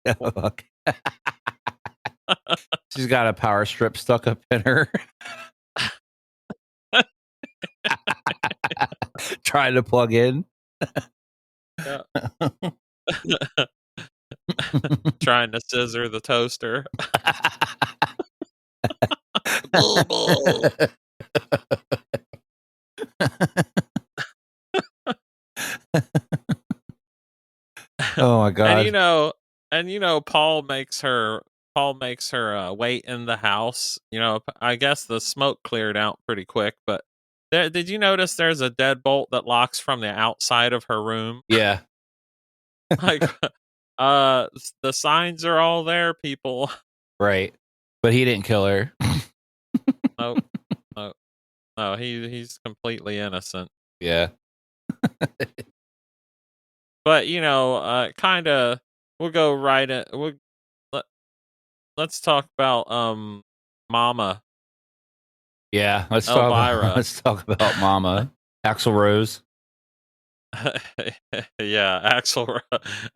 She's got a power strip stuck up in her. Trying to plug in. Yeah. Trying to scissor the toaster. Oh my god. And Paul makes her wait in the house. I guess the smoke cleared out pretty quick, but did you notice there's a deadbolt that locks from the outside of her room? Yeah. Like the signs are all there, people. Right. But he didn't kill her. Nope. No, he's completely innocent. Yeah. But kind of, we'll go right in. Let's talk about Mama. Yeah, let's Elvira. talk about Mama. Axl Rose. Yeah,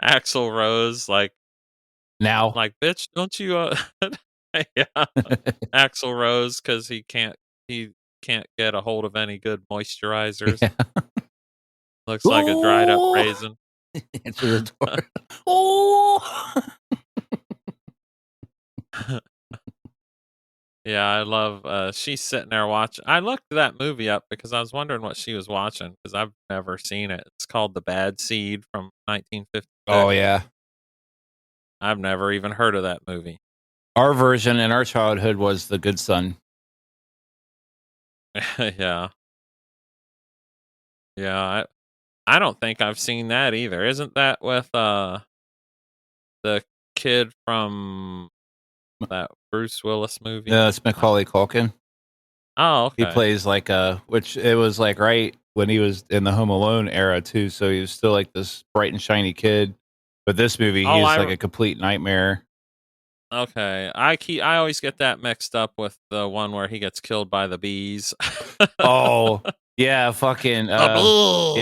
Axl Rose, like Now. like bitch, don't you yeah. Axl Rose, because he can't get a hold of any good moisturizers. Yeah. Looks like a dried up raisin. Answer the door. Oh. Yeah, I love she's sitting there watching. I looked that movie up because I was wondering what she was watching because I've never seen it. It's called The Bad Seed from 1956. Oh yeah. I've never even heard of that movie. Our version in our childhood was The Good Son. Yeah. Yeah, I don't think I've seen that either. Isn't that with, the kid from that Bruce Willis movie? No, it's Macaulay Culkin. Oh, He okay. plays like which it was like right when he was in the Home Alone era too. So he was still like this bright and shiny kid. But this movie, Oh, he's like a complete nightmare. okay. I always get that mixed up with the one where he gets killed by the bees. Oh yeah, fucking The yeah. bulls.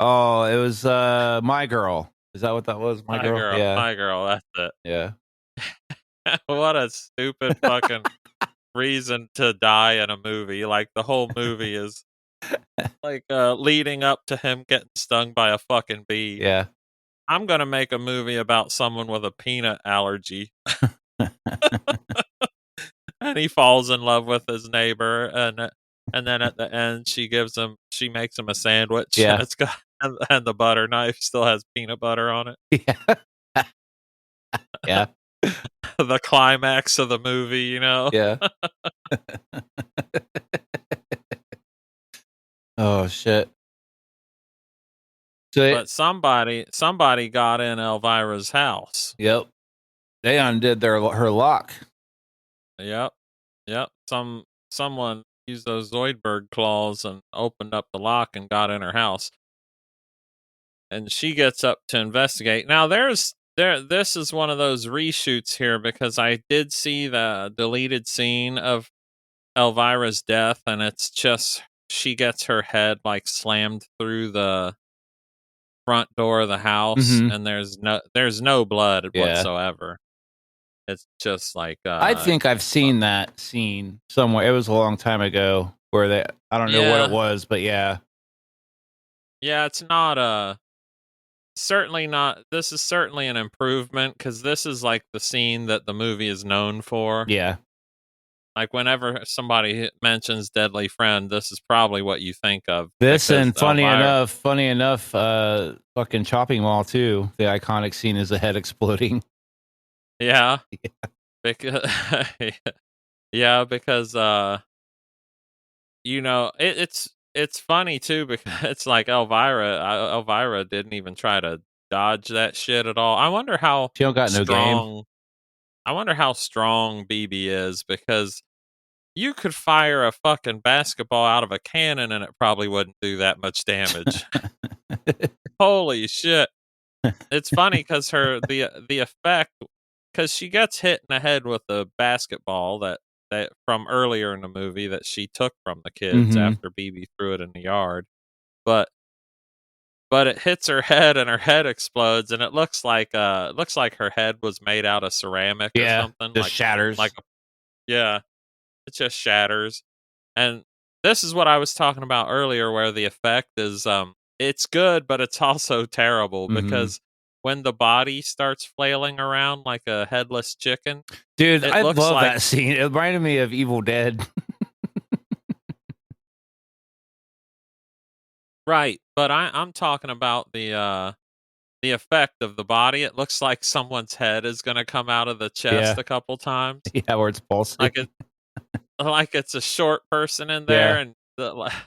Oh, it was My Girl. Is that what that was? My Girl? Yeah. My girl, that's it. Yeah. What a stupid fucking reason to die in a movie. Like the whole movie is like leading up to him getting stung by a fucking bee. Yeah. I'm gonna make a movie about someone with a peanut allergy. And he falls in love with his neighbor, and then at the end she makes him a sandwich, and Yeah. it's got and the butter knife still has peanut butter on it. Yeah. Yeah. The climax of the movie, you know. Yeah. Oh shit. So But somebody got in Elvira's house. yep. They undid her lock. Yep. Yep. Someone used those Zoidberg claws and opened up the lock and got in her house. And she gets up to investigate. Now this is one of those reshoots here because I did see the deleted scene of Elvira's death, and it's just she gets her head like slammed through the front door of the house, Mhm. and there's no blood Yeah. whatsoever. It's just like I think I've seen that scene somewhere. It was a long time ago where I don't know what it yeah. was, but yeah. Yeah, it's not certainly not. This is certainly an improvement because this is like the scene that the movie is known for. Yeah. Like whenever somebody mentions Deadly Friend, this is probably what you think of. This Because and funny enough, fucking Chopping Mall too. The iconic scene is the head exploding. yeah, Yeah. because yeah, because you know, it's funny too because it's like Elvira didn't even try to dodge that shit at all. She don't got no game. I wonder how strong BB is because you could fire a fucking basketball out of a cannon and it probably wouldn't do that much damage. Holy shit. It's funny because the effect, because she gets hit in the head with a basketball that from earlier in the movie that she took from the kids Mhm. after BB threw it in the yard, but it hits her head and her head explodes and it looks like her head was made out of ceramic or Yeah. something Just shatters. yeah, it just shatters. And this is what I was talking about earlier where the effect is it's good but it's also terrible Mhm. because when the body starts flailing around like a headless chicken, Dude, it I looks love like that scene. It reminded me of Evil Dead. right, but I'm talking about the effect of the body. It looks like someone's head is going to come out of the chest Yeah. a couple times. Yeah, where it's pulsing. Like it like it's a short person in there Yeah. and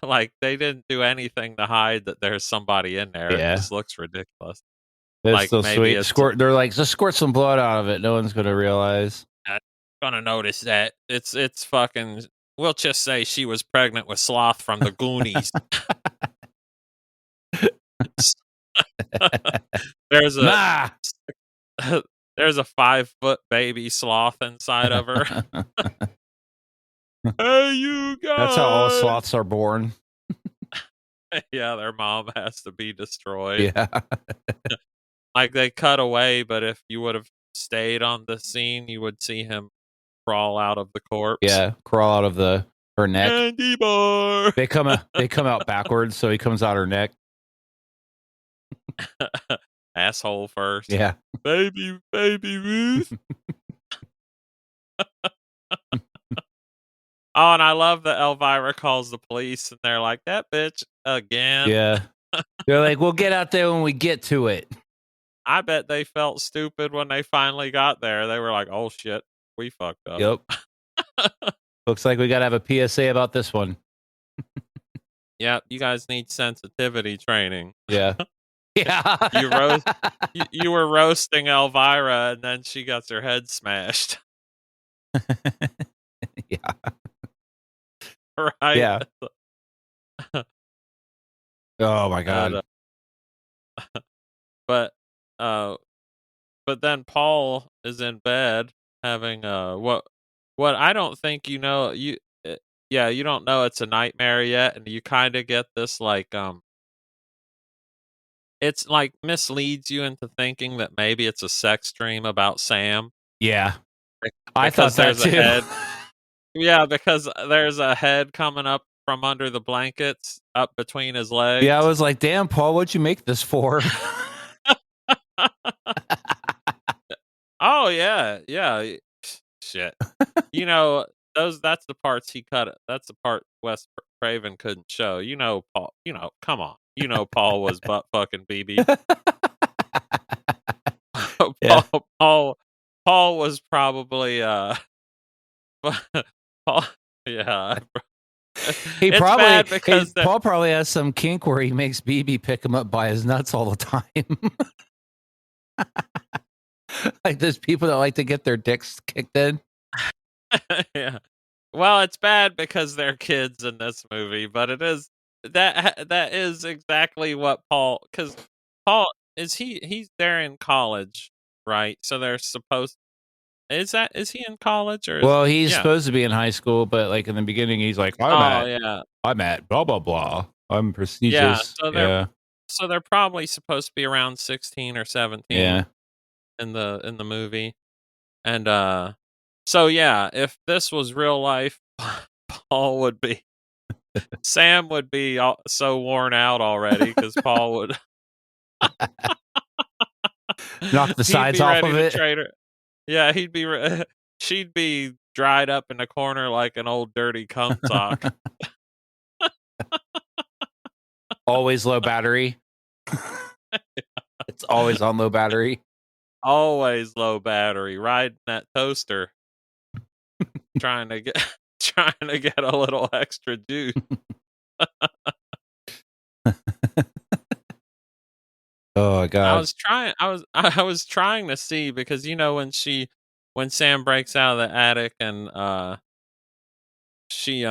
like they didn't do anything to hide that there's somebody in there. It Yeah. just looks ridiculous. It's Like so maybe sweet. it's They're like, just squirt some blood out of it. No one's gonna realize. not gonna notice that. It's fucking. We'll just say she was pregnant with Sloth from the Goonies. there's a Nah. there's a 5-foot baby sloth inside of her. Hey, you That's how all guys! sloths are born. Yeah, their mom has to be destroyed. Yeah. Like they cut away, but if you would have stayed on the scene, you would see him crawl out of the corpse. Yeah. Crawl out of her neck. Candy bar. They come out backwards, so he comes out her neck. Asshole first. Yeah. Baby Ruth. Oh, and I love that Elvira calls the police and they're like, that bitch again. Yeah. They're like, we'll get out there when we get to it. I bet they felt stupid when they finally got there. They were like, "Oh shit, we fucked up." Yep. Looks like we got to have a PSA about this one. Yeah, you guys need sensitivity training. Yeah. Yeah. You were roasting Elvira, and then she got her head smashed. Yeah. Right? Yeah. Oh my God. And, but but then Paul is in bed having what I don't think you know yeah, you don't know it's a nightmare yet, and you kind of get this like it's like misleads you into thinking that maybe it's a sex dream about Sam. Yeah. Be- I thought because that there's a too. head. Yeah, because there's a head coming up from under the blankets up between his legs. Yeah, I was like, damn, Paul, what'd you make this for? Oh yeah, yeah. Shit. You know, that's the parts he cut. That's the part Wes Craven couldn't show. You know, Paul. You know, come on. You know, Paul was butt fucking BB. Yeah. Paul was probably Paul. Yeah. He It's probably, bad because Paul probably has some kink where he makes BB pick him up by his nuts all the time. Like there's people that like to get their dicks kicked in. yeah. Well, it's bad because they're kids in this movie, but it is that is exactly what Paul, because Paul he's there in college, right? So they're supposed is he in college or is Well, he's yeah. supposed to be in high school, but like in the beginning, he's like, Oh yeah. I'm at blah blah blah. I'm Yeah. prestigious. Yeah. So they're probably supposed to be around 16 or 17 Yeah. in the movie. And so yeah, if this was real life, Paul would be Sam would be so worn out already because Paul would Knock the he'd sides be off ready of to it. trade her. Yeah, she'd be dried up in a corner like an old dirty cum sock. Always low battery. It's always on low battery. Always low battery, riding that toaster, trying to get a little extra juice. Oh I God. was trying. I was trying to see because you know when Sam breaks out of the attic and she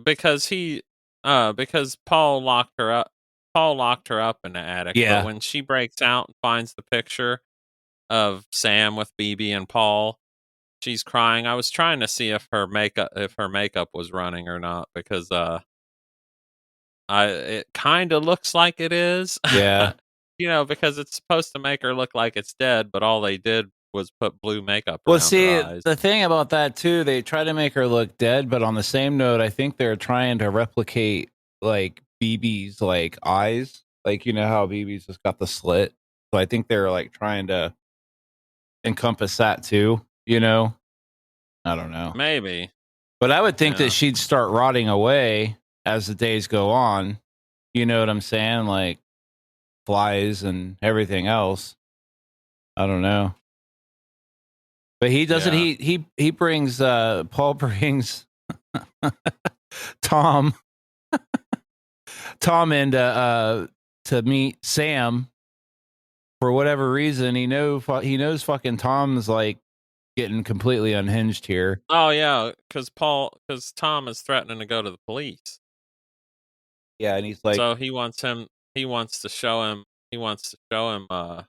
because because Paul locked her up. Paul locked her up in the attic. But Yeah. when she breaks out and finds the picture of Sam with BB and Paul, she's crying. I was trying to see if her makeup was running or not because it kind of looks like it is. Yeah. You know, because it's supposed to make her look like it's dead, but all they did was put blue makeup Well, around her see, eyes. the thing about that too, they try to make her look dead, but on the same note, I think they're trying to replicate like BB's like eyes, like you know how BB's just got the slit. So I think they're like trying to encompass that too. You know, I don't know, Maybe. but I would think Yeah. that she'd start rotting away as the days go on. You know what I'm saying? Like flies and everything else. I don't know. But he doesn't. Yeah. He brings. Paul brings Tom in to meet Sam for whatever reason. He knows fucking Tom's like getting completely unhinged here. Oh yeah, because Tom is threatening to go to the police. Yeah, and he's like, So he wants to show him. He wants to show him.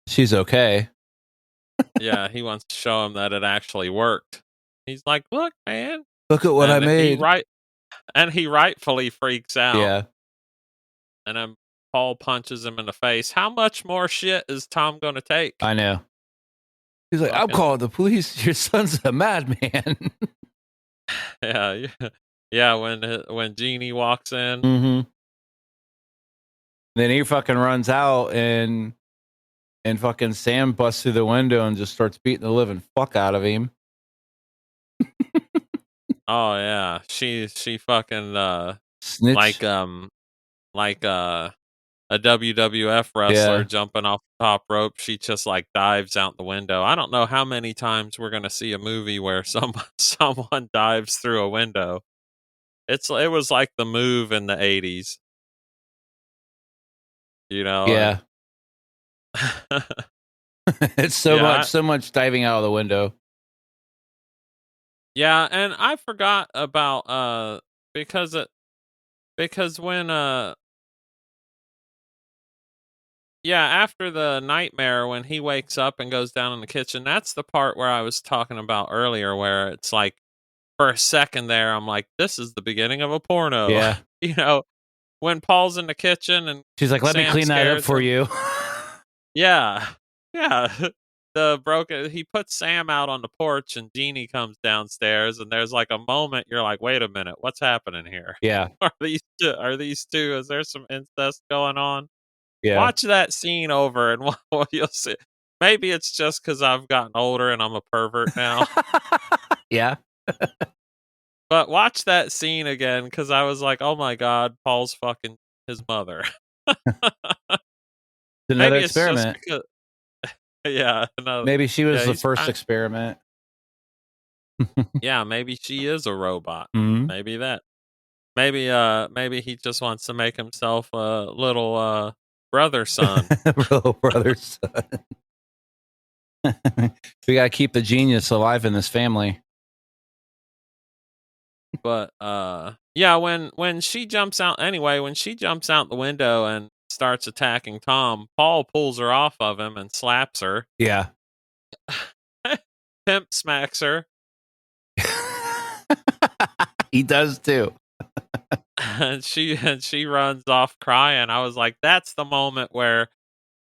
she's okay. Yeah, he wants to show him that it actually worked. He's like, "Look, man, Look at what I made. He rightfully freaks out. Yeah, And then Paul punches him in the face. How much more shit is Tom going to take? I know. He's like, I'm calling the police. Your son's a madman. Yeah, yeah. When Jeannie walks in, Mm-hmm. Then he fucking runs out and fucking Sam busts through the window and just starts beating the living fuck out of him. oh yeah, she fucking Snitch. like a WWF wrestler Yeah. jumping off the top rope. She just like dives out the window. I don't know how many times we're gonna see a movie where someone dives through a window. It was like the move in the 80s, you know, Yeah. and It's yeah, so much diving out of the window. yeah, and I forgot about because when yeah, after the nightmare, when he wakes up and goes down in the kitchen, that's the part where I was talking about earlier, where it's like, for a second there, I'm like, this is the beginning of a porno. Yeah. You know, when Paul's in the kitchen and She's like, let me Sam clean that up scares for him. you. Yeah. Yeah. He puts Sam out on the porch and Jeannie comes downstairs and there's like a moment you're like, wait a minute, what's happening here? Yeah. Are these two, is there some incest going on? Yeah. Watch that scene over and what you'll see. Maybe it's just because I've gotten older and I'm a pervert now. Yeah. But watch that scene again because I was like, oh my God, Paul's fucking his mother. Another Maybe it's just experiment. because, yeah, no, Maybe she was yeah, the first experiment. yeah, maybe she is a robot. Mhm. Maybe that. Maybe he just wants to make himself a little brother son. Little brother's son. We gotta keep the genius alive in this family. But yeah, when she jumps out anyway, when she jumps out the window and starts attacking Tom, Paul pulls her off of him and slaps her. Yeah. Pimp smacks her. He does too. And she runs off crying. I was like, that's the moment where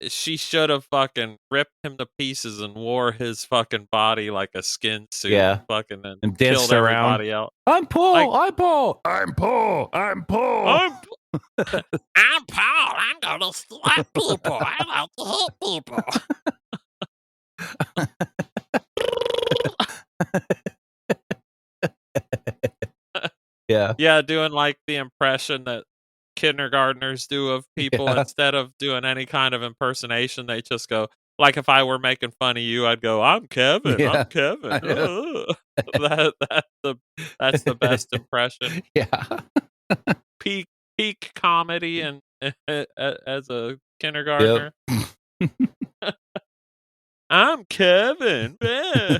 she should have fucking ripped him to pieces and wore his fucking body like a skin suit. Yeah. Fucking and And killed danced around. everybody out. I'm Paul. Like, I'm Paul. I'm Paul. I'm Paul. I'm Paul. I'm gonna slap people. I like to hit people. Yeah. yeah, doing like the impression that kindergartners do of people. Yeah. Instead of doing any kind of impersonation, they just go, like if I were making fun of you, I'd go, I'm Kevin. Yeah. I'm Kevin. That's the best impression. Yeah. Peak comedy and as a kindergartner. Yep. I'm Kevin. Yeah.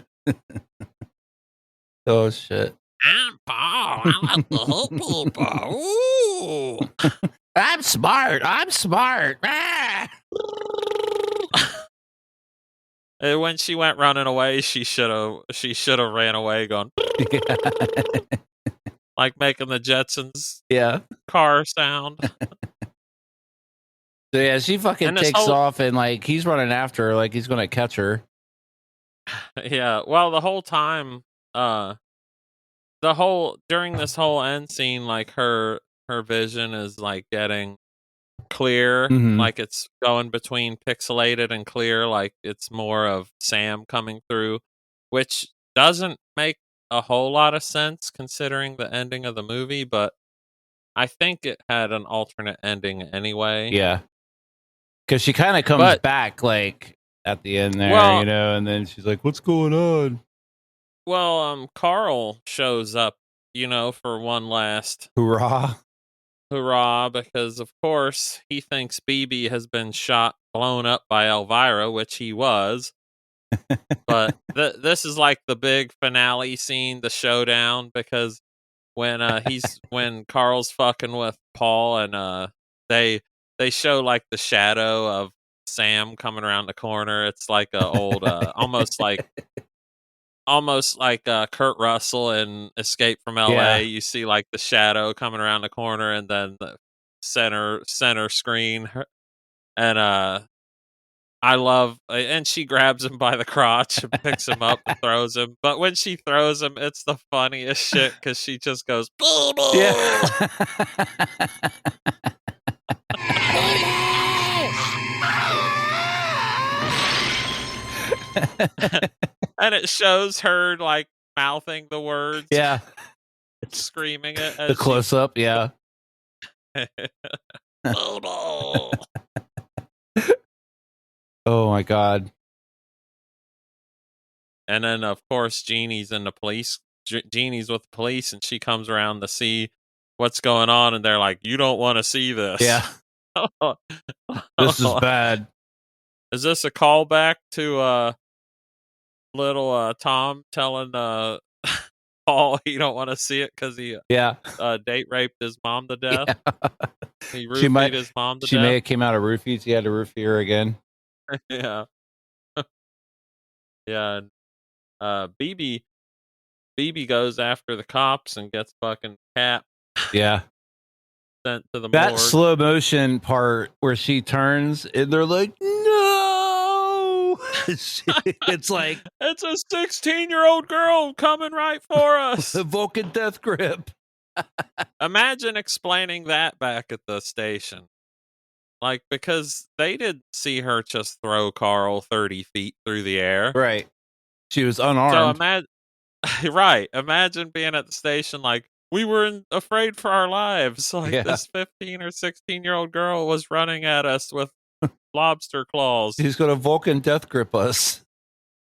Oh shit. I'm Paul. I like to hit people. Ooh. I'm smart. I'm smart. Ah! And when she went running away, she should have ran away, going like making the Jetsons Yeah. car sound. So yeah, she fucking And this takes whole- off and like he's running after her, like he's gonna catch her. Yeah, well, the whole time, during this whole end scene, like her vision is like getting clear, Mhm. like it's going between pixelated and clear, like it's more of Sam coming through, which doesn't make a whole lot of sense considering the ending of the movie, but I think it had an alternate ending anyway. Yeah. Cause she kind of comes But- back like at the end there, Well- you know, and then she's like, what's going on? Well, Carl shows up, you know, for one last Hoorah. hurrah, because of course he thinks BB has been blown up by Elvira, which he was. But this is like the big finale scene, the showdown, because when when Carl's fucking with Paul and they show like the shadow of Sam coming around the corner. It's like a old almost like Kurt Russell in Escape from LA. Yeah. You see like the shadow coming around the corner and then the center screen. And I love, and she grabs him by the crotch and picks him up and throws him. But when she throws him, it's the funniest shit because she just goes, BB! Yeah. And it shows her like mouthing the words, Yeah. screaming it. As The close up, yeah. Oh, Oh my god. and then, of course, Jeannie's in the police. Jeannie's with the police, and she comes around to see what's going on, and they're like, "You don't want to see this." Yeah. This is bad. Is this a callback to little Tom telling Paul he don't want to see it because he Yeah. date raped his mom to death? Yeah. He She roofied his mom to She may death. have came out of roofies. He had to roofie her again. Yeah, yeah. And, BB goes after the cops and gets fucking Cap Yeah. sent to the That morgue. slow motion part where she turns and they're like, no. It's like It's a 16-year-old girl coming right for us. the Vulcan death grip. Imagine explaining that back at the station. Like, because they did see her just throw Carl 30 feet through the air. Right. She was So unarmed. imagine being at the station like, we were afraid for our lives. Like, Yeah. this 15 or 16-year-old girl was running at us with lobster claws. He's going to Vulcan death grip us.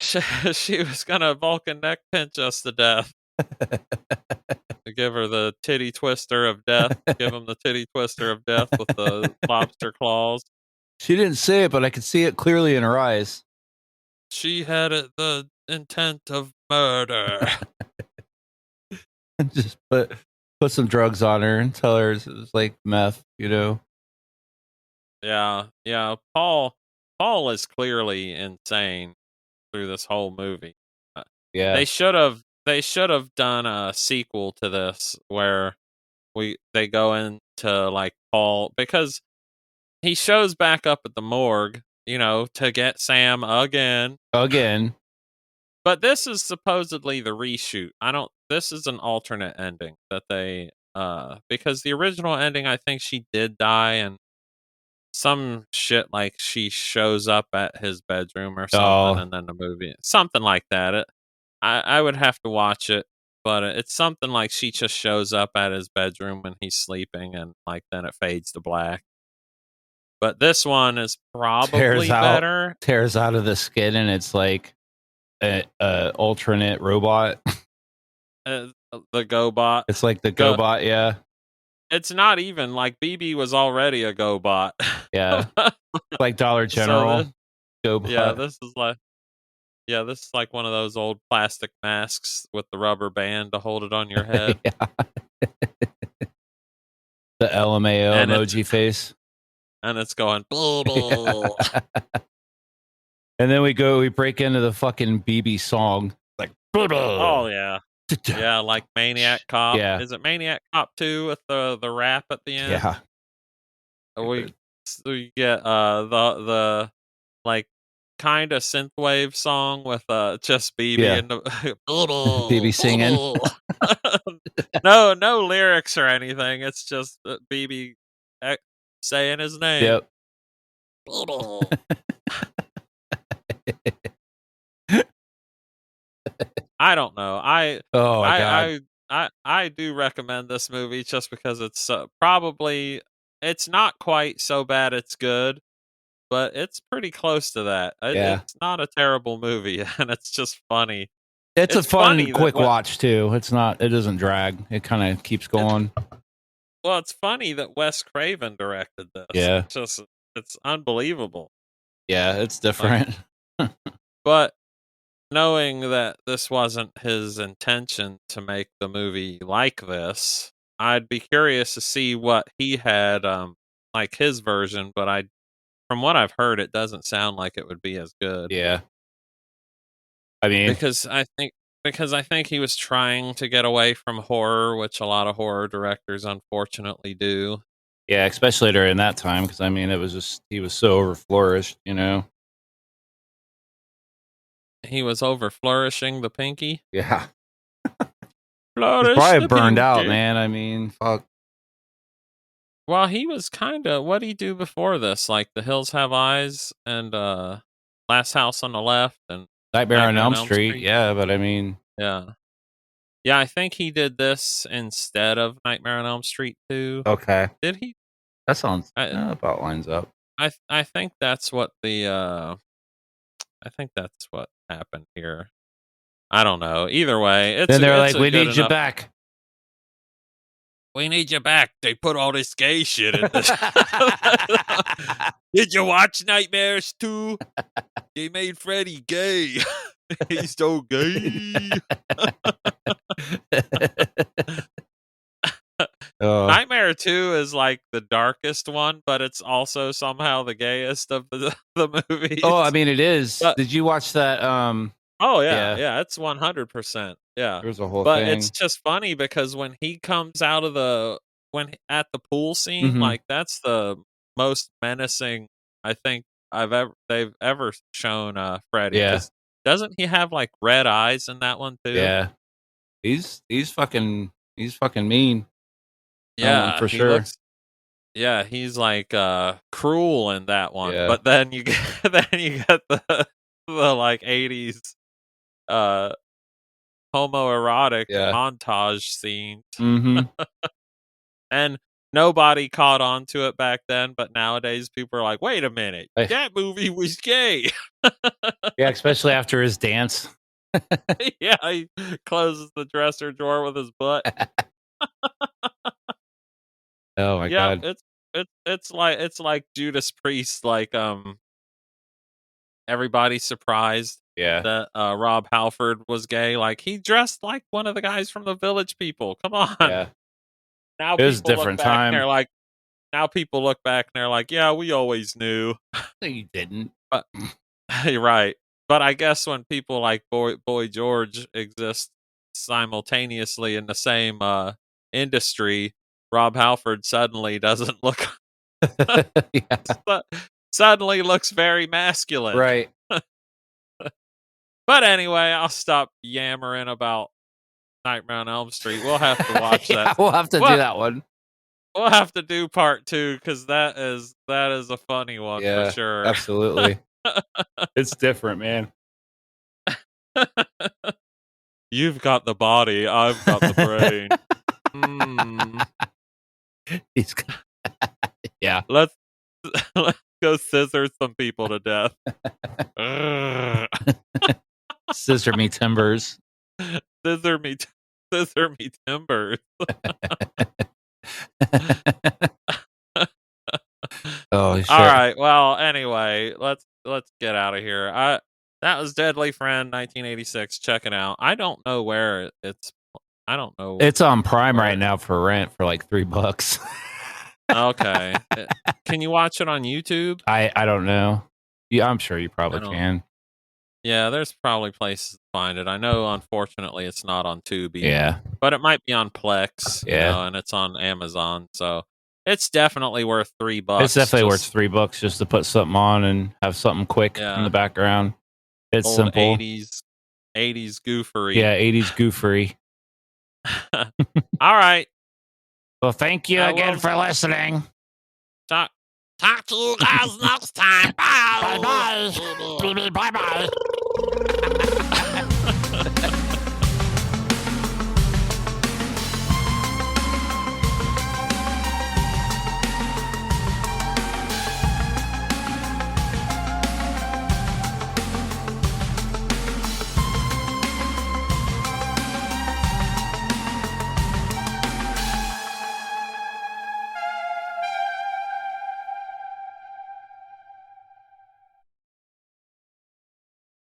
She was gonna Vulcan neck pinch us to death. To give her the titty twister of death. Give him the titty twister of death with the lobster claws. She didn't say it, but I could see it clearly in her eyes. She had the intent of murder. Just put some drugs on her and tell her it's like meth, you know? Yeah. Paul is clearly insane through this whole movie. Yeah. They should have done a sequel to this where they go into like Paul, because he shows back up at the morgue, to get Sam again. But this is supposedly the reshoot. This is an alternate ending that they because the original ending, I think she did die, and some shit like she shows up at his bedroom or something, and then the movie, something like that. I would have to watch it, but it's something like she just shows up at his bedroom when he's sleeping, and like then it fades to black. But this one is probably better. Tears out of the skin, and it's like a alternate robot. The GoBot. It's like the GoBot, yeah. It's not even like BB was already a GoBot. Yeah. Like Dollar General. GoBot. Yeah, this is like one of those old plastic masks with the rubber band to hold it on your head. The LMAO emoji face. And it's going. And then we break into the fucking BB song. Like, oh yeah. Yeah, like Maniac Cop. Yeah. Is it Maniac Cop 2 with the rap at the end? Yeah. We get the like kind of synthwave song with just BB and the BB singing. no lyrics or anything. It's just BB saying his name. Yep. I don't know. God. I do recommend this movie just because it's probably, it's not quite so bad it's good, but it's pretty close to that. It's not a terrible movie, and it's just funny. It's a fun, quick watch too. It doesn't drag. It kind of keeps going. Well, it's funny that Wes Craven directed this. Yeah. It's unbelievable. Yeah, it's different. But knowing that this wasn't his intention to make the movie like this, I'd be curious to see what he had, like his version, but from what I've heard, it doesn't sound like it would be as good. Yeah. I mean, because I think he was trying to get away from horror, which a lot of horror directors unfortunately do. Yeah, especially during that time, because I mean, he was so over-flourished, you know. He was over flourishing the pinky. Yeah. Flourish. He's probably burned out, man. I mean, fuck. Well, he was kind of, what'd he do before this? Like The Hills Have Eyes and Last House on the Left and Nightmare on Elm Street. Yeah, but I mean, yeah, I think he did this instead of Nightmare on Elm Street 2. Okay. Did he That sounds I about lines up. I think that's what the I think that's what happened here. I don't know. Either way, Then they're it's like, a "We good need you enough. back." We need you back. They put all this gay shit in this. Did you watch Nightmares 2? They made Freddy gay. He's so gay. Nightmare 2 is like the darkest one, but it's also somehow the gayest of the movies. Oh, I mean, it is. But Did you watch that? oh Yeah, yeah, it's 100%. Yeah. there was a whole But it's thing. just funny because when he comes out of at the pool scene, Mhm. like that's the most menacing I think they've ever shown Freddy, Yeah, cuz doesn't he have like red eyes in that one too? yeah. He's fucking mean. That one Yeah, for sure. he's like cruel in that one. Yeah, But then you get then you get the like 80s uh homoerotic yeah. montage scenes. Mhm. And nobody caught on to it back then, but nowadays people are like, "Wait a minute, I that movie was gay." Yeah, especially after his dance. Yeah, he closes the dresser drawer with his butt. Oh my Yep, god. it's like Judas Priest, like everybody's surprised Yeah, that Rob Halford was gay. Like he dressed like one of the guys from the Village People. Come on. yeah. Now It was a people look different back and time. they're like, yeah, we always knew. No, you didn't. But you're right. But I guess when people like Boy George exist simultaneously in the same industry, Rob Halford suddenly doesn't look Yeah, su- suddenly looks very masculine. right. But anyway, I'll stop yammering about Nightmare on Elm Street. We'll have to watch Yeah, that. we'll have to do What that one. we'll have to do part 2 because that is a funny one for Yeah, sure. absolutely. It's different, man. You've got the body, I've got the brain. Mm. He's yeah. Let's let's go scissor some people to death. Ugh. Scissor me timbers. Scissor me, scissor me timbers. Oh shit. All right. Well, anyway, let's get out of here. That was Deadly Friend 1986. Check it out. I don't know where it's. I don't know. It's on Prime where right now for rent for like $3. Okay. Can you watch it on YouTube? I don't know. Yeah, I'm sure you probably I don't. can. Yeah, there's probably places to find it. I know, unfortunately, it's not on Tubi, Yeah. but it might be on Plex, Yeah. and it's on Amazon. So it's definitely worth $3. It's definitely worth Just, $3 just to put something on and have something quick in yeah, the background. It's old simple. 80s goofery. Yeah, 80s goofery. All right. Well, thank you again Well, for listening. talk to you guys next time. Bye. Bye bye. Bye bye.